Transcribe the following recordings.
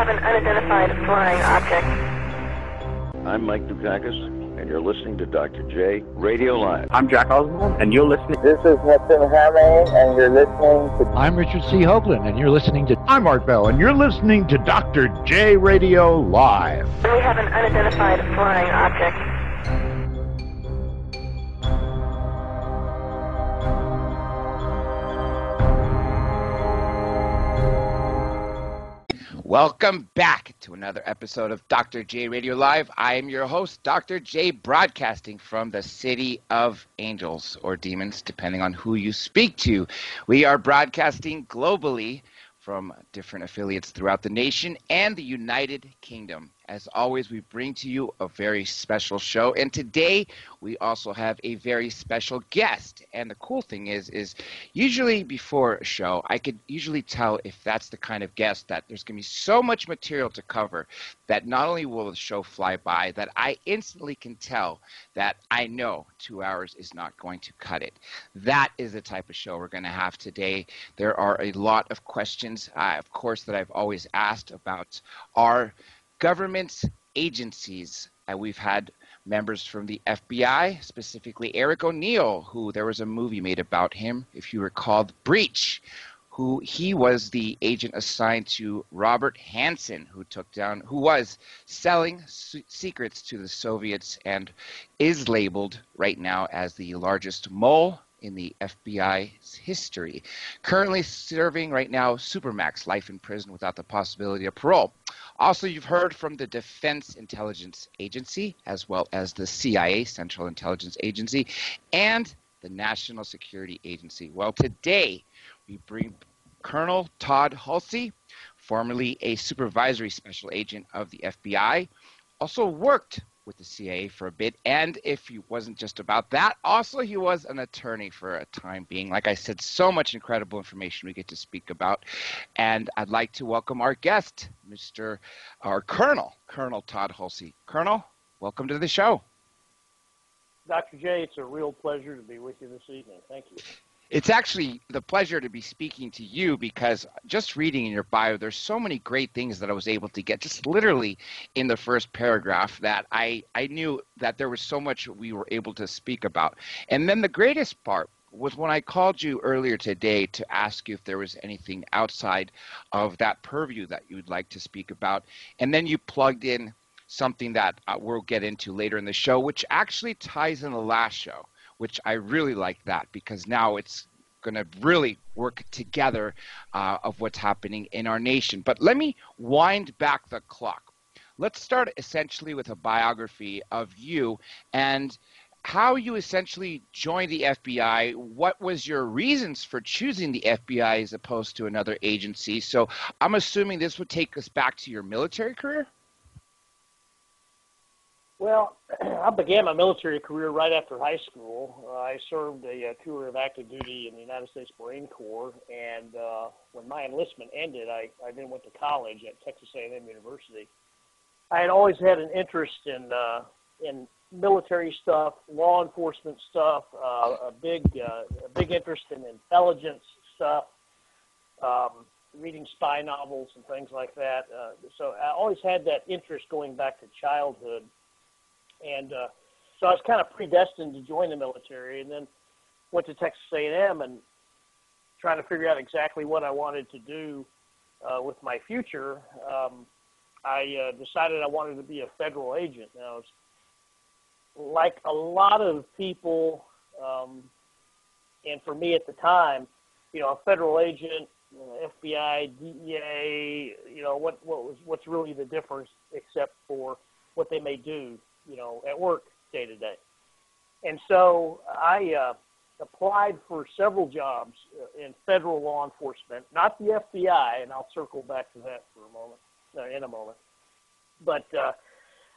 have an unidentified flying object. I'm Mike Dukakis, and you're listening to Dr. J Radio Live. I'm Jack Oswald, and you're listening. This is Hudson Harmony, and you're listening to... I'm Richard C. Hoagland, and you're listening to... I'm Art Bell, and you're listening to Dr. J Radio Live. We have an unidentified flying object. Welcome back to another episode of Dr. J Radio Live. I am your host, Dr. J, broadcasting from the City of Angels, or demons, depending on who you speak to. We are broadcasting globally from different affiliates throughout the nation and the United Kingdom. As always, we bring to you a very special show, and today we also have a very special guest. And the cool thing is usually before a show, I could usually tell if that's the kind of guest that there's going to be so much material to cover that not only will the show fly by, that I instantly can tell that I know 2 hours is not going to cut it. That is the type of show we're going to have today. There are a lot of questions, of course, that I've always asked about our government agencies. We've had members from the FBI, specifically Eric O'Neill, who there was a movie made about him, if you recall, Breach, who he was the agent assigned to Robert Hansen, who was selling secrets to the Soviets and is labeled right now as the largest mole in the FBI's history. Currently serving right now Supermax, life in prison without the possibility of parole. Also, you've heard from the Defense Intelligence Agency, as well as the CIA, Central Intelligence Agency, and the National Security Agency. Well, today we bring Colonel Todd Hulsey, formerly a Supervisory Special Agent of the FBI, also worked with the CIA for a bit, and if he wasn't just about that, also he was an attorney for a time being. Like I said, so much incredible information we get to speak about, and I'd like to welcome our guest, Colonel Todd Hulsey. Colonel, welcome to the show. Dr. J, it's a real pleasure to be with you this evening. Thank you. It's actually the pleasure to be speaking to you because just reading in your bio, there's so many great things that I was able to get just literally in the first paragraph that I knew that there was so much we were able to speak about. And then the greatest part was when I called you earlier today to ask you if there was anything outside of that purview that you'd like to speak about. And then you plugged in something that we'll get into later in the show, which actually ties in the last show, which I really like that because now it's going to really work together of what's happening in our nation. But let me wind back the clock. Let's start essentially with a biography of you and how you essentially joined the FBI. What was your reasons for choosing the FBI as opposed to another agency? So I'm assuming this would take us back to your military career? Well, I began my military career right after high school. I served a tour of active duty in the United States Marine Corps, and when my enlistment ended, I then went to college at Texas A&M University. I had always had an interest in military stuff, law enforcement stuff, a big interest in intelligence stuff, reading spy novels and things like that. So I always had that interest going back to childhood. And so I was kind of predestined to join the military, and then went to Texas A&M and trying to figure out exactly what I wanted to do with my future. I decided I wanted to be a federal agent. Now, it's like a lot of people, and for me at the time, a federal agent, FBI, DEA, what's really the difference except for what they may do, at work day to day. And so I applied for several jobs in federal law enforcement, not the FBI, and I'll circle back to that in a moment. But I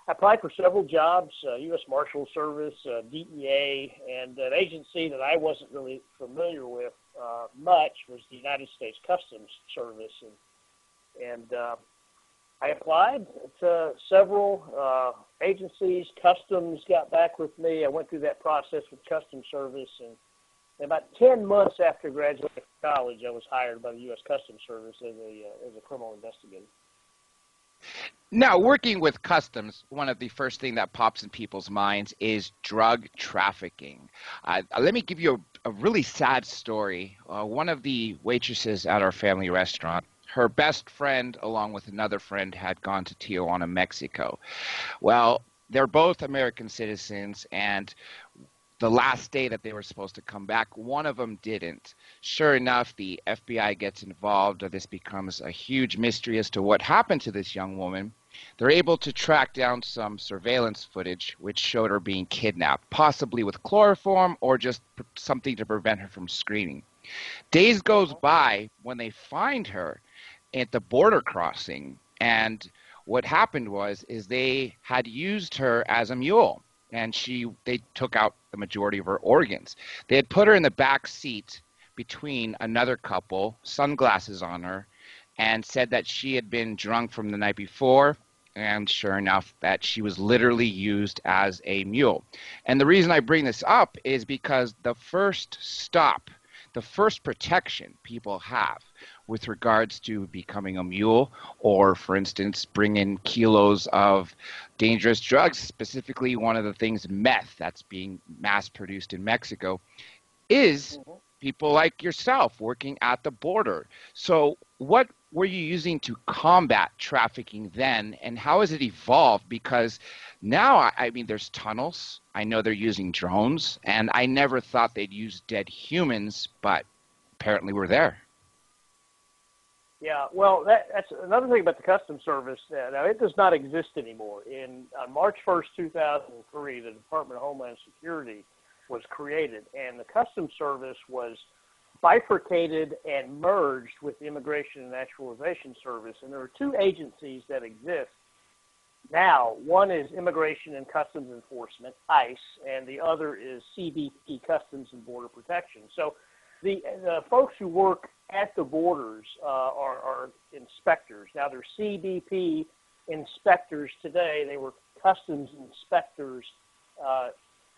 applied for several jobs, U.S. Marshal Service, DEA, and an agency that I wasn't really familiar with much was the United States Customs Service. And I applied to several agencies. Customs got back with me. I went through that process with Customs Service, and about 10 months after graduating from college, I was hired by the U.S. Customs Service as a criminal investigator. Now, working with customs, one of the first thing that pops in people's minds is drug trafficking. Let me give you a really sad story. One of the waitresses at our family restaurant, her best friend, along with another friend, had gone to Tijuana, Mexico. Well, they're both American citizens, and the last day that they were supposed to come back, one of them didn't. Sure enough, the FBI gets involved. This becomes a huge mystery as to what happened to this young woman. They're able to track down some surveillance footage which showed her being kidnapped, possibly with chloroform or just something to prevent her from screaming. Days goes by when they find her at the border crossing, and what happened is they had used her as a mule, and they took out the majority of her organs. They had put her in the back seat between another couple, sunglasses on her, and said that she had been drunk from the night before, and sure enough, that she was literally used as a mule. And the reason I bring this up is because the first stop, the first protection people have with regards to becoming a mule, or, for instance, bring in kilos of dangerous drugs, specifically one of the things, meth, that's being mass-produced in Mexico, is people like yourself working at the border. So what were you using to combat trafficking then, and how has it evolved? Because now, I mean, there's tunnels. I know they're using drones, and I never thought they'd use dead humans, but apparently we're there. Yeah, well, that's another thing about the Customs Service. Now, it does not exist anymore. On March 1st, 2003, the Department of Homeland Security was created, and the Customs Service was bifurcated and merged with the Immigration and Naturalization Service. And there are two agencies that exist now. One is Immigration and Customs Enforcement, ICE, and the other is CBP, Customs and Border Protection. So the folks who work at the borders are inspectors. Now, they're CBP inspectors today. They were customs inspectors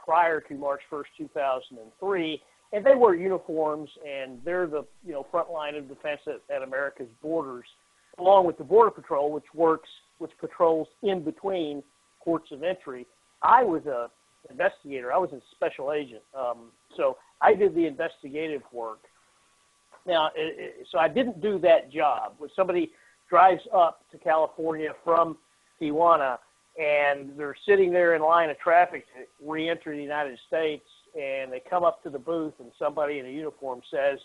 prior to March 1st, 2003, and they wear uniforms, and they're the front line of defense at America's borders, along with the Border Patrol, which patrols in between ports of entry. I was an investigator. I was a special agent, so I did the investigative work. Now, so I didn't do that job. When somebody drives up to California from Tijuana and they're sitting there in line of traffic to re-enter the United States, and they come up to the booth and somebody in a uniform says,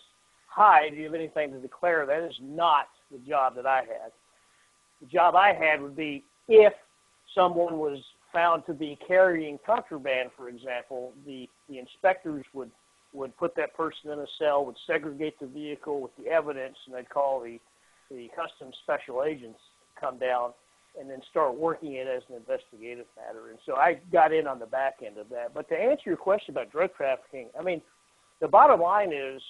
"Hi, do you have anything to declare?" That is not the job that I had. The job I had would be if someone was found to be carrying contraband, for example, the inspectors would put that person in a cell, would segregate the vehicle with the evidence, and they'd call the Customs Special Agents to come down and then start working it as an investigative matter. And so I got in on the back end of that. But to answer your question about drug trafficking, I mean, the bottom line is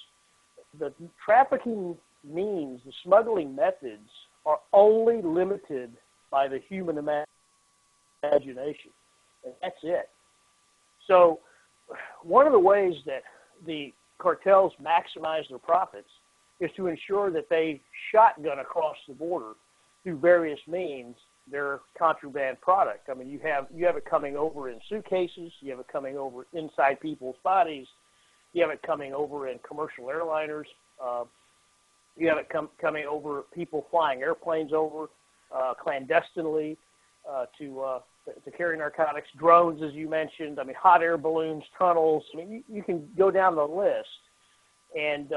the trafficking means, the smuggling methods are only limited by the human imagination, and that's it. So one of the ways that the cartels maximize their profits is to ensure that they shotgun across the border through various means their contraband product. I mean, you have it coming over in suitcases, you have it coming over inside people's bodies, you have it coming over in commercial airliners, you have it coming over people flying airplanes over clandestinely to carry narcotics, drones, as you mentioned. I mean, hot air balloons, tunnels. I mean, you can go down the list, and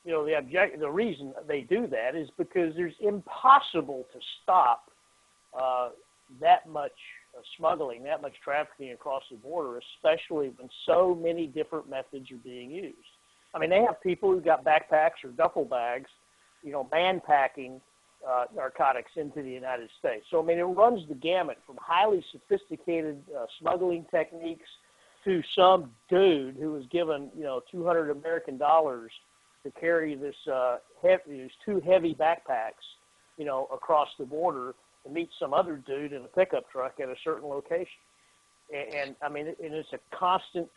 the reason they do that is because there's impossible to stop that much smuggling, that much trafficking across the border, especially when so many different methods are being used. I mean, they have people who've got backpacks or duffel bags, man packing narcotics into the United States. So, I mean, it runs the gamut from highly sophisticated smuggling techniques to some dude who was given, $200 American to carry these two heavy backpacks, across the border to meet some other dude in a pickup truck at a certain location. And I mean, it's a constant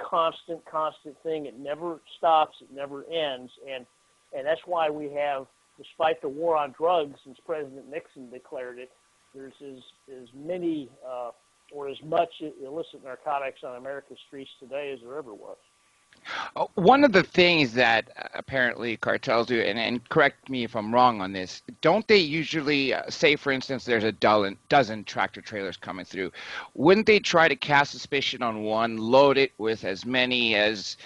thing. It never stops. It never ends. And that's why we have despite the war on drugs since President Nixon declared it, there's as many or as much illicit narcotics on America's streets today as there ever was. One of the things that apparently cartels do, and correct me if I'm wrong on this, don't they usually, say for instance there's a dozen tractor trailers coming through, wouldn't they try to cast suspicion on one, load it with as many as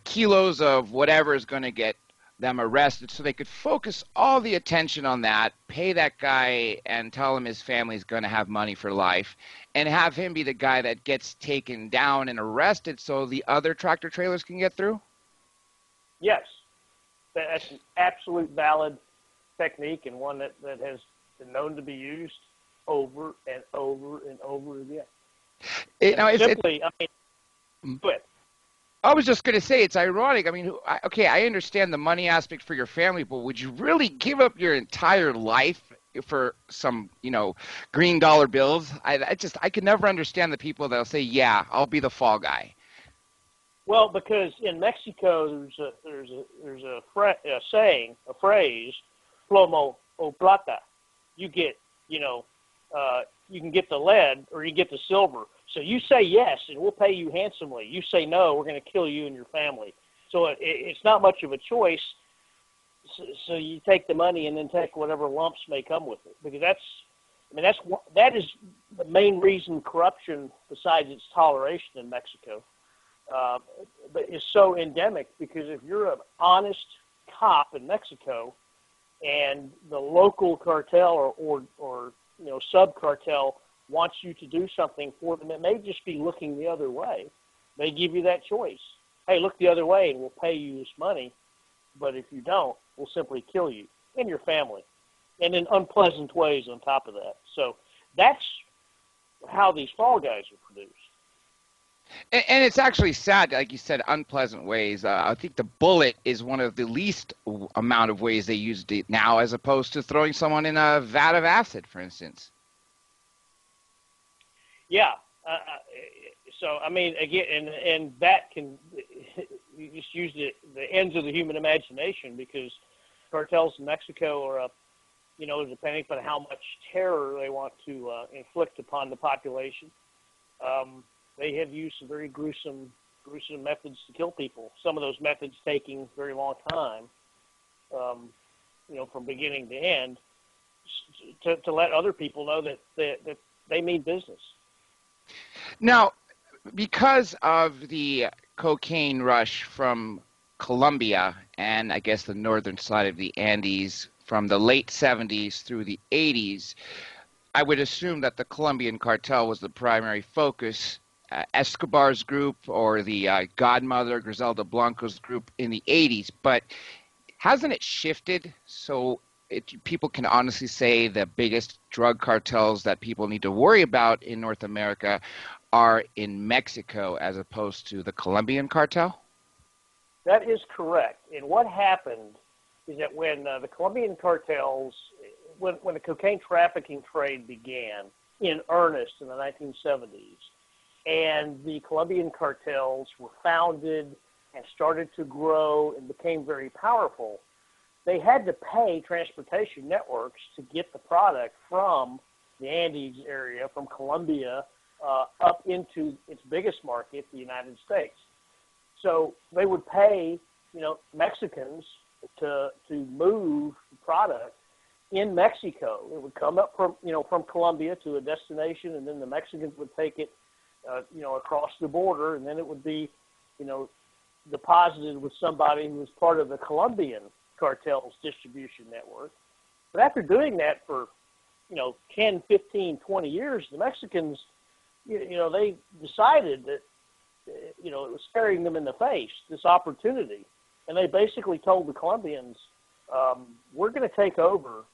kilos of whatever is going to get them arrested so they could focus all the attention on that, pay that guy and tell him his family's going to have money for life, and have him be the guy that gets taken down and arrested so the other tractor trailers can get through? Yes. That's an absolute valid technique and one that has been known to be used over and over and over again. Go ahead. I was just going to say, it's ironic. I mean, okay, I understand the money aspect for your family, but would you really give up your entire life for some, green dollar bills? I could never understand the people that'll say, yeah, I'll be the fall guy. Well, because in Mexico, there's a phrase, plomo o plata. You get, you can get the lead or you get the silver. So you say yes, and we'll pay you handsomely. You say no, we're going to kill you and your family. So it's not much of a choice. So you take the money and then take whatever lumps may come with it, because that is the main reason corruption, besides its toleration in Mexico, but is so endemic. Because if you're an honest cop in Mexico, and the local cartel or sub cartel wants you to do something for them, it may just be looking the other way. They give you that choice. Hey, look the other way and we'll pay you this money. But if you don't, we'll simply kill you and your family, and in unpleasant ways on top of that. So that's how these fall guys are produced. And it's actually sad, like you said, unpleasant ways. I think the bullet is one of the least amount of ways they use it now, as opposed to throwing someone in a vat of acid, for instance. Yeah. So, again, and that can, you just use the ends of the human imagination, because cartels in Mexico are, depending upon how much terror they want to inflict upon the population, they have used some very gruesome methods to kill people. Some of those methods taking a very long time, from beginning to end, to let other people know that they mean business. Now, because of the cocaine rush from Colombia and I guess the northern side of the Andes from the late 70s through the 80s, I would assume that the Colombian cartel was the primary focus. Escobar's group, or the Godmother, Griselda Blanco's group in the 80s. But hasn't it shifted so people can honestly say the biggest drug cartels that people need to worry about in North America are in Mexico as opposed to the Colombian cartel? That is correct. And what happened is that when the Colombian cartels, when the cocaine trafficking trade began in earnest in the 1970s, and the Colombian cartels were founded and started to grow and became very powerful, they had to pay transportation networks to get the product from the Andes area, from Colombia, up into its biggest market, the United States. So they would pay, Mexicans to move the product in Mexico. It would come up from Colombia to a destination, and then the Mexicans would take it, across the border, and then it would be, deposited with somebody who was part of the Colombian cartel's distribution network. But after doing that for, 10, 15, 20 years, the Mexicans, they decided that, it was staring them in the face, this opportunity. And they basically told the Colombians, we're going to take over.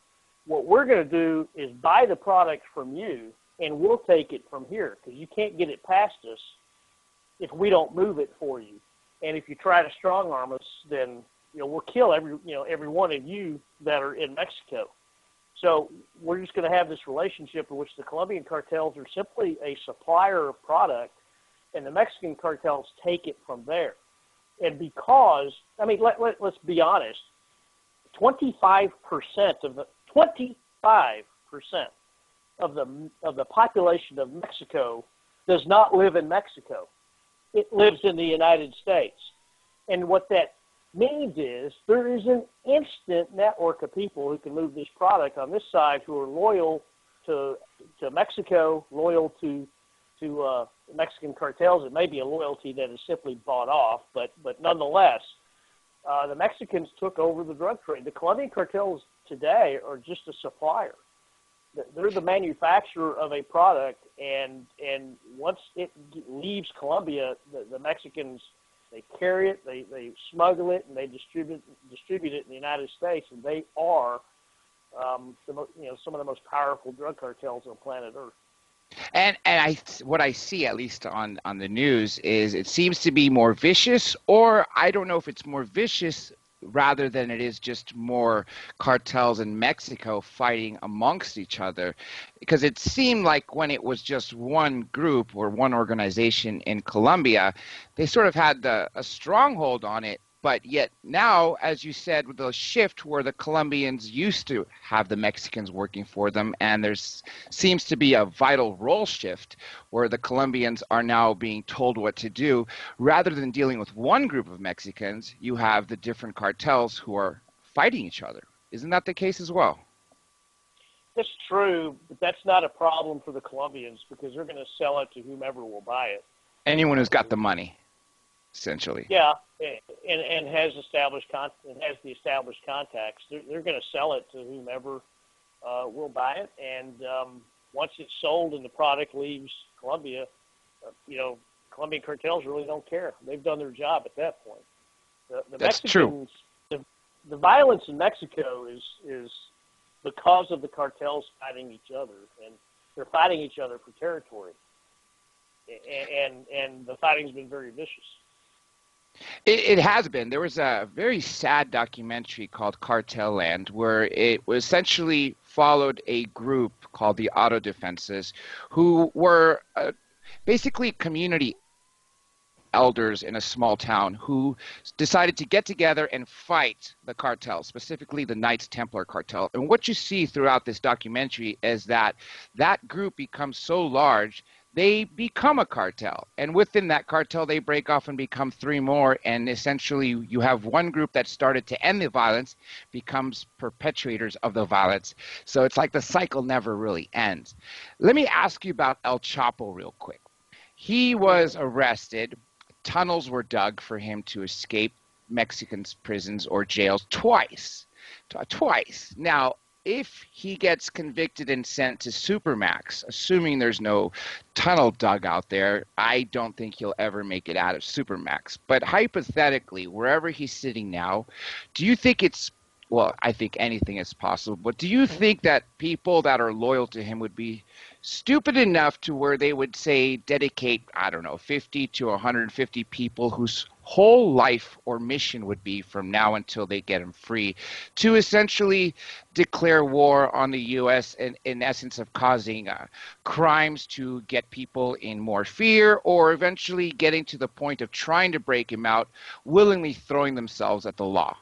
What we're going to do is buy the product from you, and we'll take it from here, because you can't get it past us if we don't move it for you. And if you try to strong arm us, then we'll kill every one of you that are in Mexico. So we're just going to have this relationship in which the Colombian cartels are simply a supplier of product, and the Mexican cartels take it from there. And because, let's be honest, 25% of the 25% of the population of Mexico does not live in Mexico. It lives in the United States. And what that means is there is an instant network of people who can move this product on this side who are loyal to Mexico, loyal to Mexican cartels. It may be a loyalty that is simply bought off, but nonetheless, the Mexicans took over the drug trade. The Colombian cartels today are just a supplier. They're the manufacturer of a product, and once it leaves Colombia, the Mexicans, they carry it, they smuggle it, and they distribute it in the United States, and they are some of the most powerful drug cartels on planet Earth. And what I see, at least on the news, is it seems to be more vicious, or I don't know if it's more vicious rather than it is just more cartels in Mexico fighting amongst each other. Because it seemed like when it was just one group or one organization in Colombia, they sort of had a stronghold on it. But yet now, as you said, with the shift where the Colombians used to have the Mexicans working for them, and there seems to be a vital role shift where the Colombians are now being told what to do. Rather than dealing with one group of Mexicans, you have the different cartels who are fighting each other. Isn't that the case as well? That's true, but that's not a problem for the Colombians because they're going to sell it to whomever will buy it. Anyone who's got the money, essentially. Yeah, and has the established contacts. They're going to sell it to whomever will buy it, and once it's sold and the product leaves Colombia, Colombian cartels really don't care. They've done their job at that point. That's Mexicans, true. The violence in Mexico is because of the cartels fighting each other, and they're fighting each other for territory, and the fighting's been very vicious. It has been. There was a very sad documentary called Cartel Land where it essentially followed a group called the Auto Defenses who were basically community elders in a small town who decided to get together and fight the cartel, specifically the Knights Templar cartel. And what you see throughout this documentary is that group becomes so large they become a cartel, and within that cartel they break off and become three more, and essentially you have one group that started to end the violence becomes perpetuators of the violence. So it's like the cycle never really ends. Let me ask you about El Chapo real quick. He was arrested. Tunnels were dug for him to escape Mexican prisons or jails twice. Now, if he gets convicted and sent to Supermax, assuming there's no tunnel dug out there, I don't think he'll ever make it out of Supermax. But hypothetically, wherever he's sitting now, do you think I think anything is possible, but do you think that people that are loyal to him would be stupid enough to where they would say dedicate, 50 to 150 people whose whole life or mission would be from now until they get him free to essentially declare war on the U.S. in essence of causing crimes to get people in more fear, or eventually getting to the point of trying to break him out, willingly throwing themselves at the law?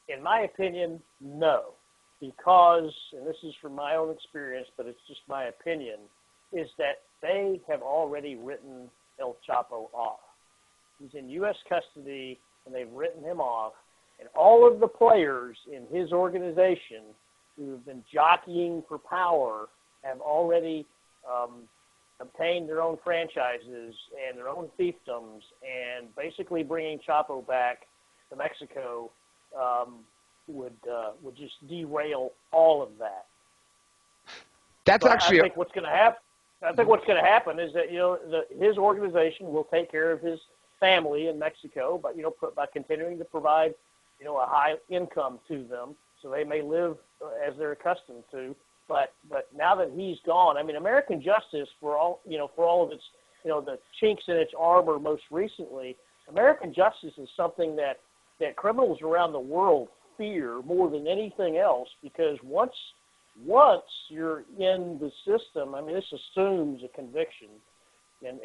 In my opinion, no. Because, and this is from my own experience, but it's just my opinion, is that they have already written El Chapo off. He's in U.S. custody, and they've written him off. And all of the players in his organization who have been jockeying for power have already obtained their own franchises and their own fiefdoms, and basically bringing Chapo back to Mexico would just derail all of that. That's actually. I think what's going to happen is that his organization will take care of his family in Mexico, but by continuing to provide a high income to them, so they may live as they're accustomed to. But now that he's gone, American justice, for all of its the chinks in its armor most recently, American justice is something that criminals around the world fear more than anything else, because once you're in the system, this assumes a conviction, and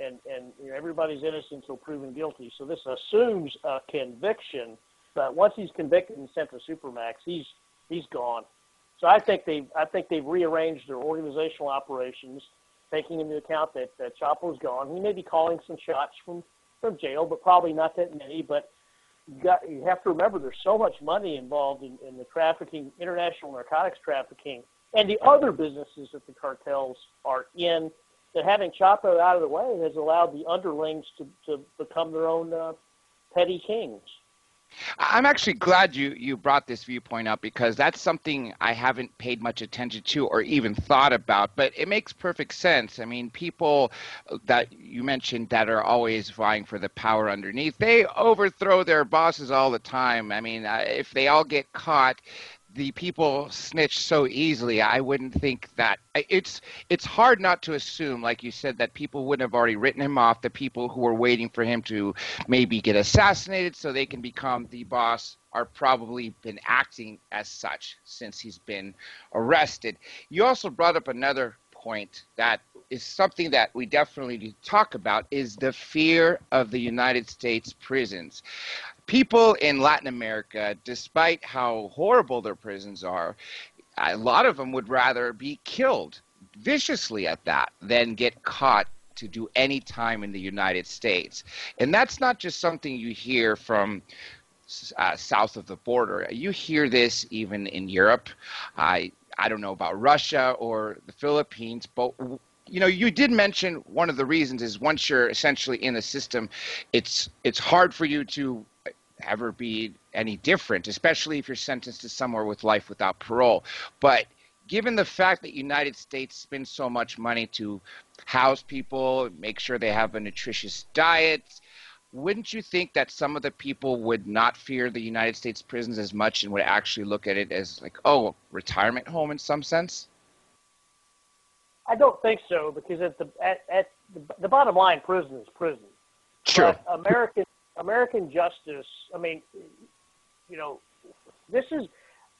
everybody's innocent until proven guilty. So this assumes a conviction, once he's convicted and sent to Supermax, he's gone. So I think they've rearranged their organizational operations, taking into account that Chapo's gone. He may be calling some shots from jail, but probably not that many. But you have to remember there's so much money involved in the trafficking, international narcotics trafficking, and the other businesses that the cartels are in, that having Chapo out of the way has allowed the underlings to become their own petty kings. I'm actually glad you brought this viewpoint up, because that's something I haven't paid much attention to or even thought about, but it makes perfect sense. I mean, people that you mentioned that are always vying for the power underneath, they overthrow their bosses all the time. I mean, if they all get caught, the people snitch so easily. I wouldn't think that it's hard not to assume, like you said, that people wouldn't have already written him off. The people who were waiting for him to maybe get assassinated so they can become the boss are probably been acting as such since he's been arrested. You also brought up another point that is something that we definitely need to talk about, is the fear of the United States prisons. People in Latin America, despite how horrible their prisons are, a lot of them would rather be killed viciously at that than get caught to do any time in the United States. And that's not just something you hear from south of the border. You hear this even in Europe. I don't know about Russia or the Philippines, but you did mention one of the reasons is once you're essentially in the system, it's hard for you to ever be any different, especially if you're sentenced to somewhere with life without parole. But given the fact that United States spends so much money to house people, make sure they have a nutritious diet, wouldn't you think that some of the people would not fear the United States prisons as much and would actually look at it as like, oh, retirement home in some sense? I don't think so, because at the bottom line, prison is prison. Sure. But American justice, I mean,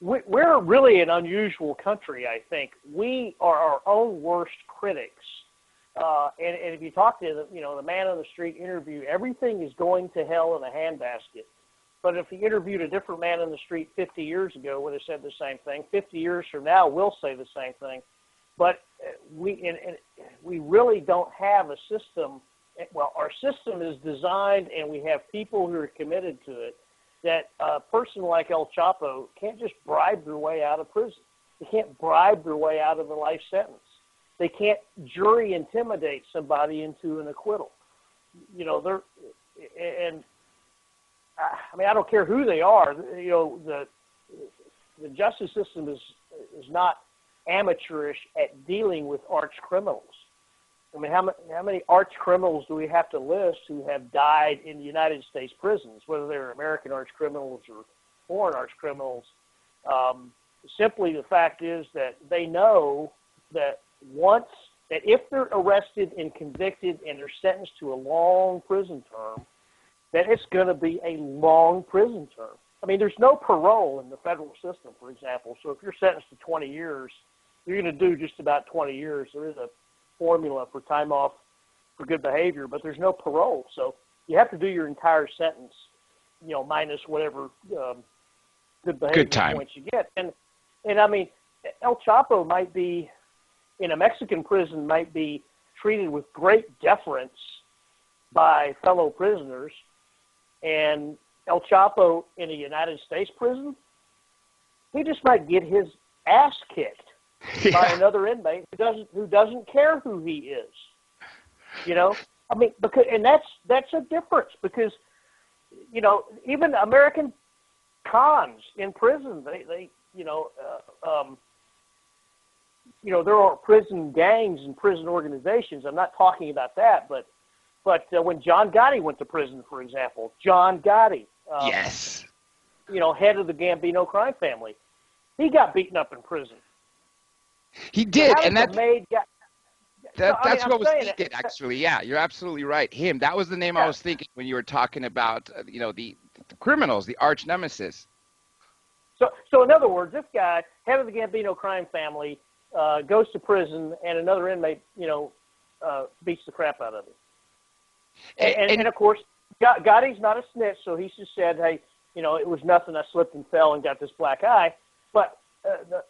we're really an unusual country, I think. We are our own worst critics. And if you talk to the man on the street interview, everything is going to hell in a handbasket. But if you interviewed a different man on the street 50 years ago, would have said the same thing. 50 years from now, we'll say the same thing. But we really don't have a system. Well, our system is designed, and we have people who are committed to it, that a person like El Chapo can't just bribe their way out of prison. They can't bribe their way out of a life sentence. They can't jury intimidate somebody into an acquittal. I don't care who they are. The justice system is not amateurish at dealing with arch criminals. I mean, how many arch criminals do we have to list who have died in the United States prisons, whether they're American arch criminals or foreign arch criminals? Simply the fact is that they know that if they're arrested and convicted and they're sentenced to a long prison term, that it's going to be a long prison term. I mean, there's no parole in the federal system, for example. So if you're sentenced to 20 years, you're going to do just about 20 years. There is a formula for time off for good behavior, but there's no parole. So you have to do your entire sentence, minus whatever good behavior points you get. And I mean, El Chapo might be, in a Mexican prison, might be treated with great deference by fellow prisoners, and El Chapo in a United States prison, he just might get his ass kicked by another inmate who doesn't care who he is. I mean, that's a difference, because even American cons in prison, there are prison gangs and prison organizations. I'm not talking about that, but when John Gotti went to prison, for example, John Gotti, yes, head of the Gambino crime family, he got beaten up in prison. He did, and that's what I was thinking, actually. Yeah, you're absolutely right. Him, that was the name I was thinking when you were talking about, the criminals, the arch nemesis. So in other words, this guy, head of the Gambino crime family, goes to prison, and another inmate, beats the crap out of him. And of course, Gotti's not a snitch, so he just said, hey, it was nothing. I slipped and fell and got this black eye. But the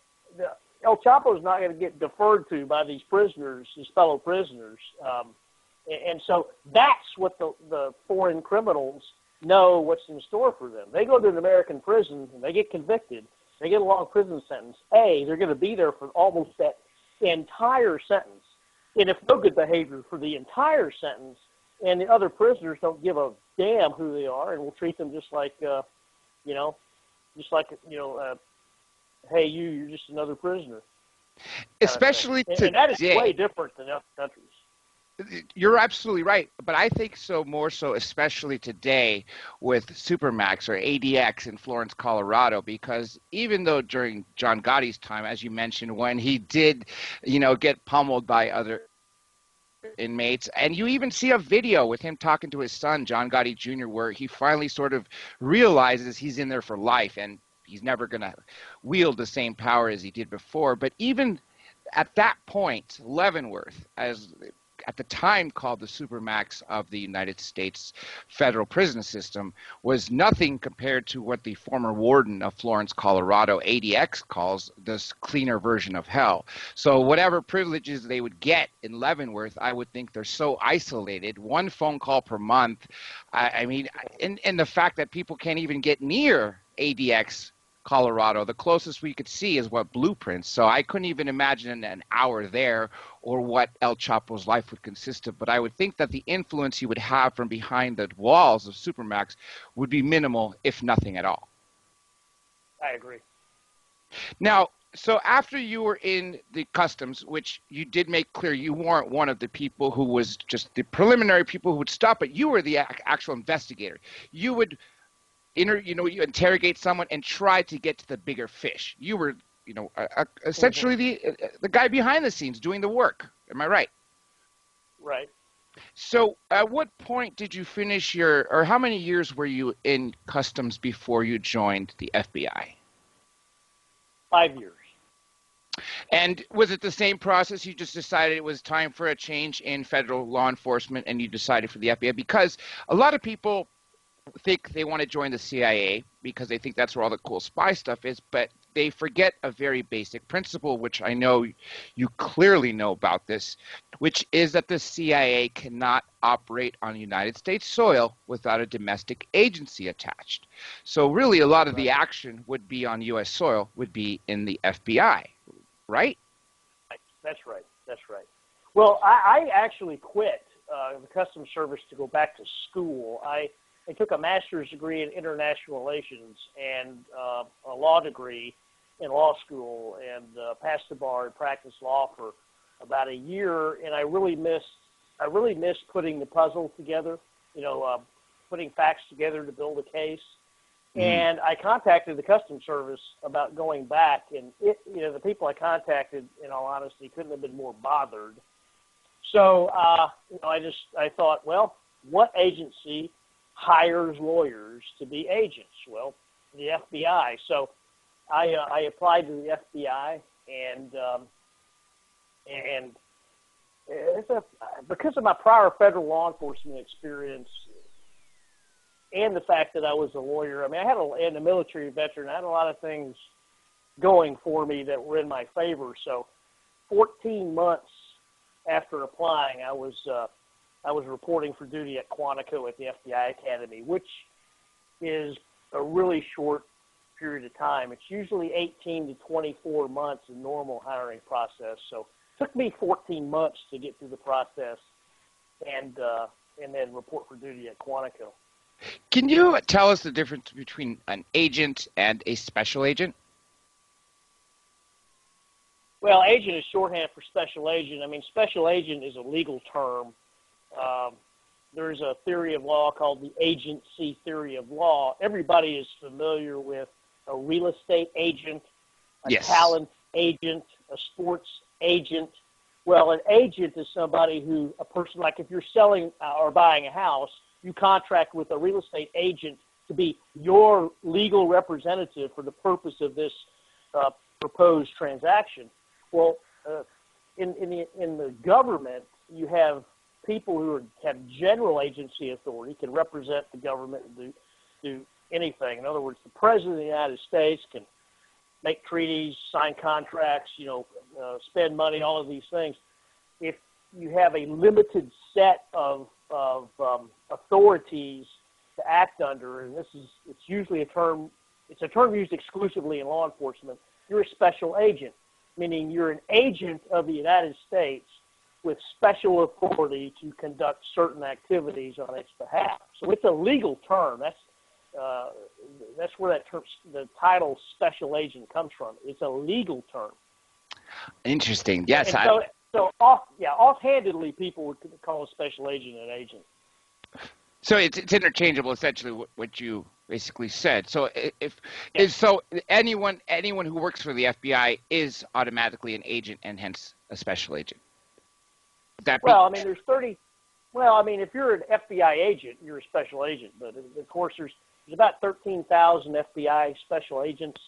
El Chapo is not going to get deferred to by these prisoners, his fellow prisoners. And so that's what the foreign criminals know what's in store for them. They go to an American prison and they get convicted. They get a long prison sentence. They're going to be there for almost that entire sentence. And if no good behavior for the entire sentence, and the other prisoners don't give a damn who they are and will treat them just like, hey, you're just another prisoner. Especially today. And that is way different than other countries. You're absolutely right, but I think so more so, especially today with Supermax or ADX in Florence, Colorado, because even though during John Gotti's time, as you mentioned, when he did, get pummeled by other inmates, and you even see a video with him talking to his son, John Gotti Jr., where he finally sort of realizes he's in there for life and he's never going to wield the same power as he did before. But even at that point, Leavenworth, as at the time called the Supermax of the United States federal prison system, was nothing compared to what the former warden of Florence, Colorado, ADX, calls this cleaner version of hell. So whatever privileges they would get in Leavenworth, I would think they're so isolated, one phone call per month. And the fact that people can't even get near ADX Colorado, the closest we could see is what Blueprints. So I couldn't even imagine an hour there or what El Chapo's life would consist of. But I would think that the influence he would have from behind the walls of Supermax would be minimal, if nothing at all. I agree. Now, so after you were in the customs, which you did make clear you weren't one of the people who was just the preliminary people who would stop, but you were the actual investigator. You would you interrogate someone and try to get to the bigger fish. You were, essentially the guy behind the scenes doing the work. Am I right? Right. So at what point did you finish or how many years were you in customs before you joined the FBI? 5 years. And was it the same process? You just decided it was time for a change in federal law enforcement and you decided for the FBI? Because a lot of people think they want to join the CIA because they think that's where all the cool spy stuff is, but they forget a very basic principle, which I know you clearly know about this, which is that the CIA cannot operate on United States soil without a domestic agency attached. So really a lot of the action would be on U.S. soil, would be in the FBI, right? That's right. Well, I actually quit the Customs Service to go back to school. I took a master's degree in international relations and a law degree in law school, and passed the bar and practiced law for about a year. And I really missed putting the puzzle together, putting facts together to build a case. Mm-hmm. And I contacted the Customs Service about going back, and the people I contacted, in all honesty, couldn't have been more bothered. So I thought, well, what agency hires lawyers to be agents? Well, the FBI. So I applied to the FBI, and because of my prior federal law enforcement experience and the fact that I was a lawyer, and a military veteran, I had a lot of things going for me that were in my favor. So 14 months after applying, I was reporting for duty at Quantico at the FBI Academy, which is a really short period of time. It's usually 18 to 24 months in normal hiring process. So it took me 14 months to get through the process and then report for duty at Quantico. Can you tell us the difference between an agent and a special agent? Well, agent is shorthand for special agent. Special agent is a legal term. There's a theory of law called the agency theory of law. Everybody is familiar with a real estate agent, a talent agent, a sports agent. Well, an agent is somebody a person, like if you're selling or buying a house, you contract with a real estate agent to be your legal representative for the purpose of this proposed transaction. Well, in the government, you have people who have general agency authority, can represent the government and do anything. In other words, the President of the United States can make treaties, sign contracts, spend money, all of these things. If you have a limited set of authorities to act under, and it's usually a term used exclusively in law enforcement, you're a special agent, meaning you're an agent of the United States with special authority to conduct certain activities on its behalf. So it's a legal term. That's where that term, the title special agent, comes from. It's a legal term. Interesting. Yes. Offhandedly, people would call a special agent an agent. So it's interchangeable, essentially, what you basically said. So anyone who works for the FBI is automatically an agent and hence a special agent. If you're an FBI agent, you're a special agent. But of course, there's about 13,000 FBI special agents.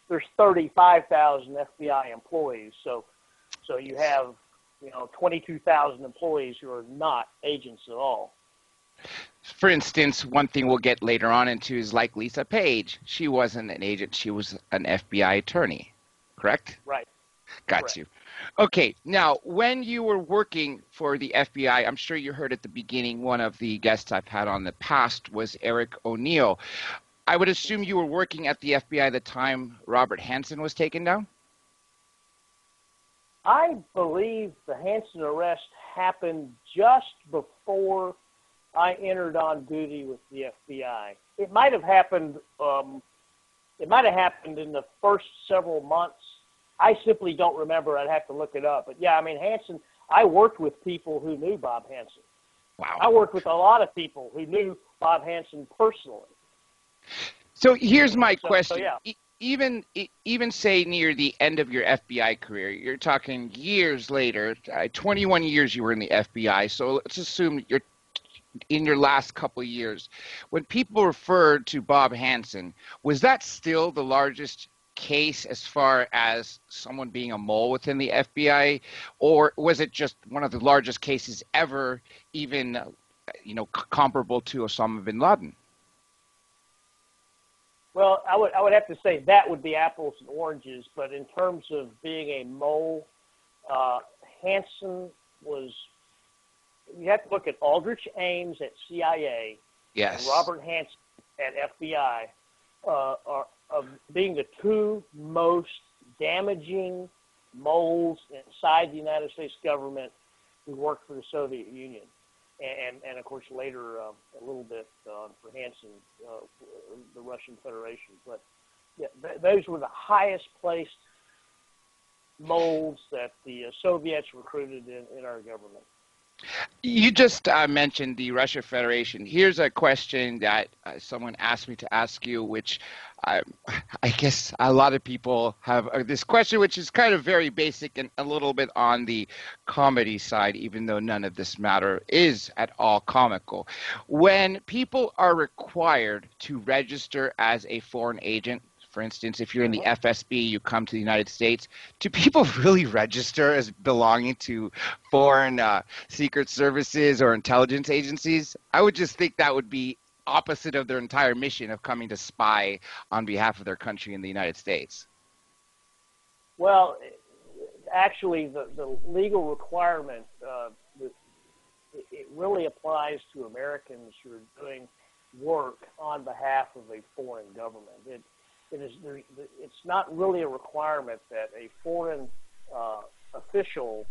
There's 35,000 FBI employees. So you have 22,000 employees who are not agents at all. For instance, one thing we'll get later on into is like Lisa Page. She wasn't an agent. She was an FBI attorney, correct? Right. Got you. Okay. Now, when you were working for the FBI, I'm sure you heard at the beginning, one of the guests I've had on the past was Eric O'Neill. I would assume you were working at the FBI at the time Robert Hansen was taken down? I believe the Hansen arrest happened just before I entered on duty with the FBI. It might have happened. It might have happened in the first several months. I simply don't remember. I'd have to look it up. But yeah, Hansen. I worked with people who knew Bob Hansen. Wow. I worked with a lot of people who knew Bob Hansen personally. So here's my question. So, yeah. Even say near the end of your FBI career, you're talking years later, 21 years you were in the FBI. So let's assume you're in your last couple of years. When people referred to Bob Hansen, was that still the largest case as far as someone being a mole within the FBI, or was it just one of the largest cases ever, even comparable to Osama bin Laden? Well, I would have to say that would be apples and oranges, but in terms of being a mole, Hansen was. You have to look at Aldrich Ames at CIA, yes, and Robert Hansen at FBI, of being the two most damaging moles inside the United States government who worked for the Soviet Union. And of course, later a little bit for Hansen, the Russian Federation. But yeah, those were the highest placed moles that the Soviets recruited in our government. You just mentioned the Russia Federation. Here's a question that someone asked me to ask you, which I guess a lot of people have this question, which is kind of very basic and a little bit on the comedy side, even though none of this matter is at all comical. When people are required to register as a foreign agent, for instance, if you're in the FSB, you come to the United States, do people really register as belonging to foreign secret services or intelligence agencies? I would just think that would be opposite of their entire mission of coming to spy on behalf of their country in the United States. Well, actually, the legal requirement, it really applies to Americans who are doing work on behalf of a foreign government. It's not really a requirement that a foreign official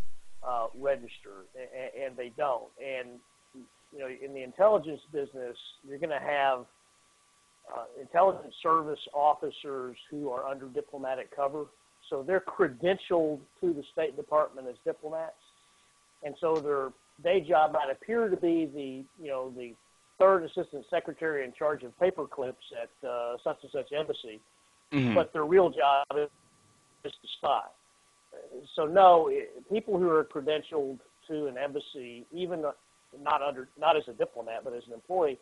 register, and they don't. And in the intelligence business, you're going to have intelligence service officers who are under diplomatic cover, so they're credentialed to the State Department as diplomats, and so their day job might appear to be the third assistant secretary in charge of paper clips at such and such embassy, but their real job is to spy. So no, people who are credentialed to an embassy, even not as a diplomat, but as an employee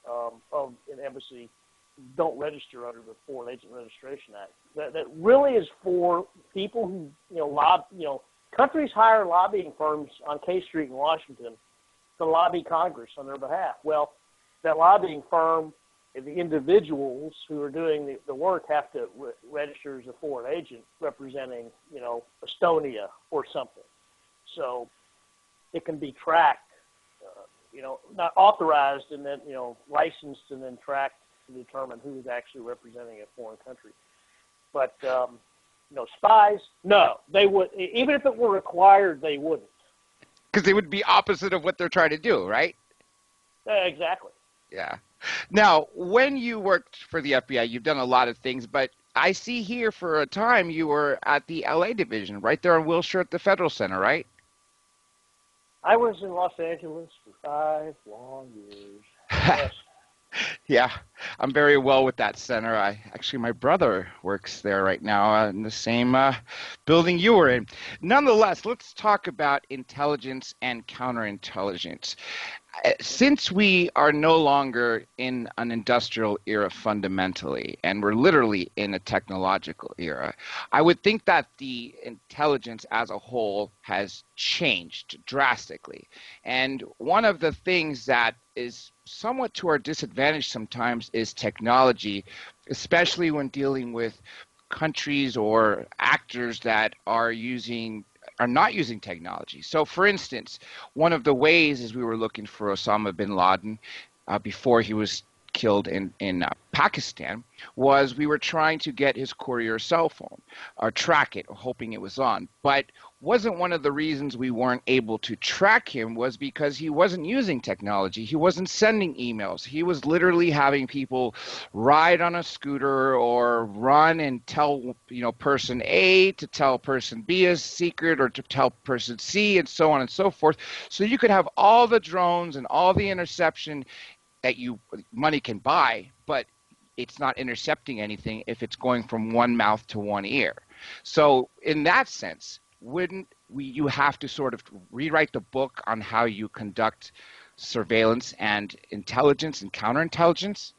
of an embassy, don't register under the Foreign Agent Registration Act. That really is for people who countries hire lobbying firms on K Street in Washington to lobby Congress on their behalf. Well, that lobbying firm the individuals who are doing the work have to register as a foreign agent representing, Estonia or something. So it can be tracked, not authorized and then, licensed and then tracked to determine who is actually representing a foreign country. But, spies, no, they would, even if it were required, they wouldn't. Because they would be opposite of what they're trying to do, right? Exactly. Yeah. Now, when you worked for the FBI, you've done a lot of things, but I see here for a time you were at the LA division, right there on Wilshire at the Federal Center, right? I was in Los Angeles for 5 long years. Yes. Yeah, I'm very well with that center. My brother works there right now in the same building you were in. Nonetheless, let's talk about intelligence and counterintelligence. Since we are no longer in an industrial era fundamentally, and we're literally in a technological era, I would think that the intelligence as a whole has changed drastically. And one of the things that is somewhat to our disadvantage sometimes is technology, especially when dealing with countries or actors that are not using technology. So, for instance, one of the ways is we were looking for Osama bin Laden before he was killed in Pakistan was we were trying to get his courier cell phone or track it, hoping it was on. But wasn't one of the reasons we weren't able to track him was because he wasn't using technology. He wasn't sending emails. He was literally having people ride on a scooter or run and tell, person A to tell person B a secret or to tell person C and so on and so forth. So you could have all the drones and all the interception that money can buy, but it's not intercepting anything if it's going from one mouth to one ear. So in that sense, wouldn't you have to sort of rewrite the book on how you conduct surveillance and intelligence and counterintelligence?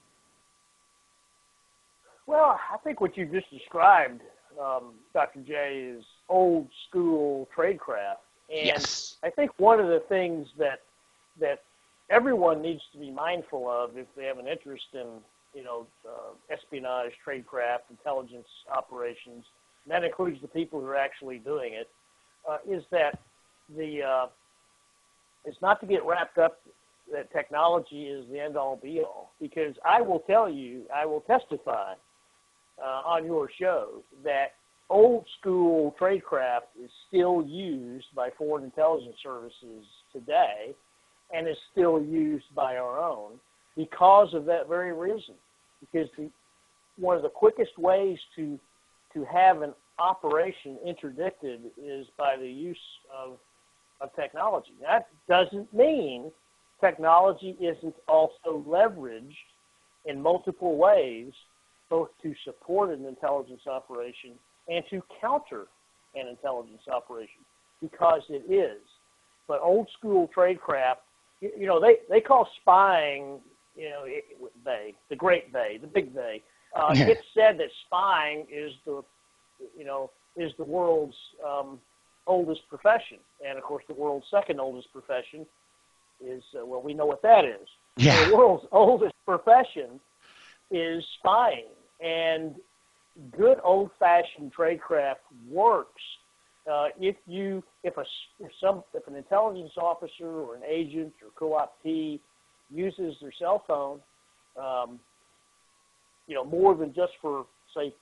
Well, I think what you just described, Dr. J, is old school tradecraft. And yes. I think one of the things that everyone needs to be mindful of if they have an interest in, espionage, tradecraft, intelligence operations, and that includes the people who are actually doing it, is that it's not to get wrapped up that technology is the end-all, be-all. Because I will testify on your show that old-school tradecraft is still used by foreign intelligence services today and is still used by our own because of that very reason. Because one of the quickest ways to have an operation interdicted is by the use of technology. That doesn't mean technology isn't also leveraged in multiple ways, both to support an intelligence operation and to counter an intelligence operation, because it is. But old school tradecraft, they call spying, the great they, the big they. It's said that spying is the world's oldest profession. And, of course, the world's second oldest profession is, we know what that is. Yeah. The world's oldest profession is spying. And good old-fashioned tradecraft works if an intelligence officer or an agent or co-optee uses their cell phone, more than just for, say,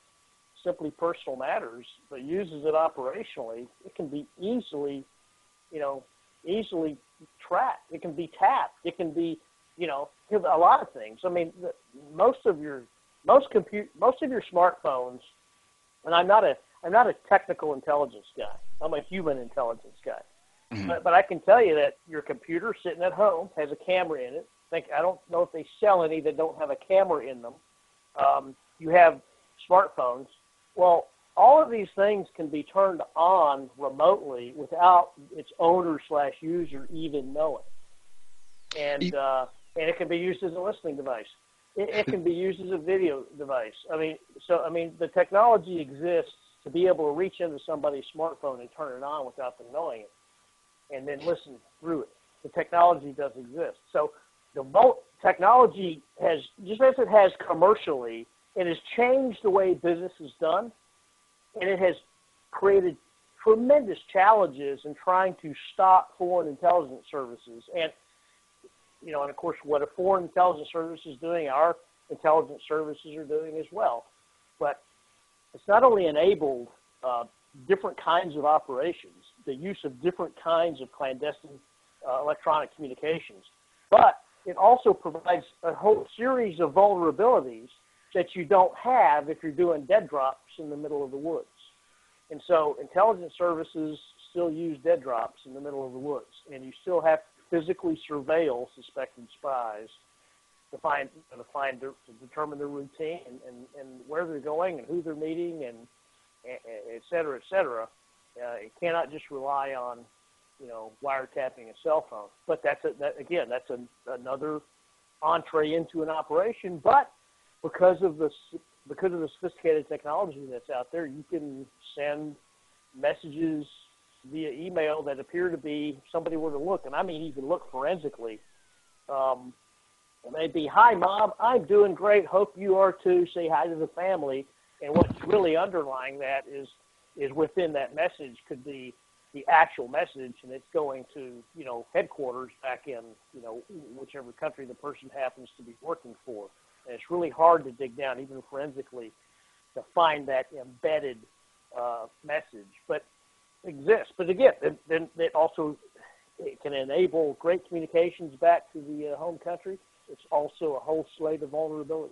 simply personal matters, but uses it operationally, it can be easily tracked. It can be tapped. It can be, a lot of things. I mean, most of your smartphones, and I'm not a technical intelligence guy. I'm a human intelligence guy. Mm-hmm. But I can tell you that your computer sitting at home has a camera in it. I don't know if they sell any that don't have a camera in them. You have smartphones. Well, all of these things can be turned on remotely without its owner/user even knowing. And it can be used as a listening device. It can be used as a video device. The technology exists to be able to reach into somebody's smartphone and turn it on without them knowing it, and then listen through it. The technology does exist. So technology has, just as it has commercially, it has changed the way business is done, and it has created tremendous challenges in trying to stop foreign intelligence services. And, you know, and of course, what a foreign intelligence service is doing, our intelligence services are doing as well. But it's not only enabled different kinds of operations, the use of different kinds of clandestine electronic communications, but it also provides a whole series of vulnerabilities that you don't have if you're doing dead drops in the middle of the woods. And so intelligence services still use dead drops in the middle of the woods, and you still have to physically surveil suspected spies to determine their routine and where they're going and who they're meeting and et cetera, et cetera. It cannot just rely on, you know, wiretapping a cell phone. But that's another entree into an operation. But because of the sophisticated technology that's out there, you can send messages via email that appear to be, somebody were to look, and I mean even look forensically. It may be, "Hi, Mom, I'm doing great. Hope you are too. Say hi to the family." And what's really underlying that is within that message could be the actual message, and it's going to, you know, headquarters back in, you know, whichever country the person happens to be working for. And it's really hard to dig down, even forensically, to find that embedded message. But it exists. But again, then it also can enable great communications back to the home country. It's also a whole slate of vulnerabilities.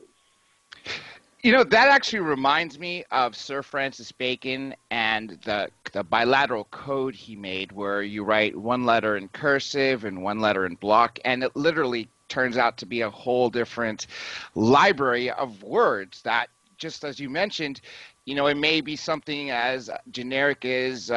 You know, that actually reminds me of Sir Francis Bacon and the bilateral code he made, where you write one letter in cursive and one letter in block, and it literally turns out to be a whole different library of words that, just as you mentioned, you know, it may be something as generic as,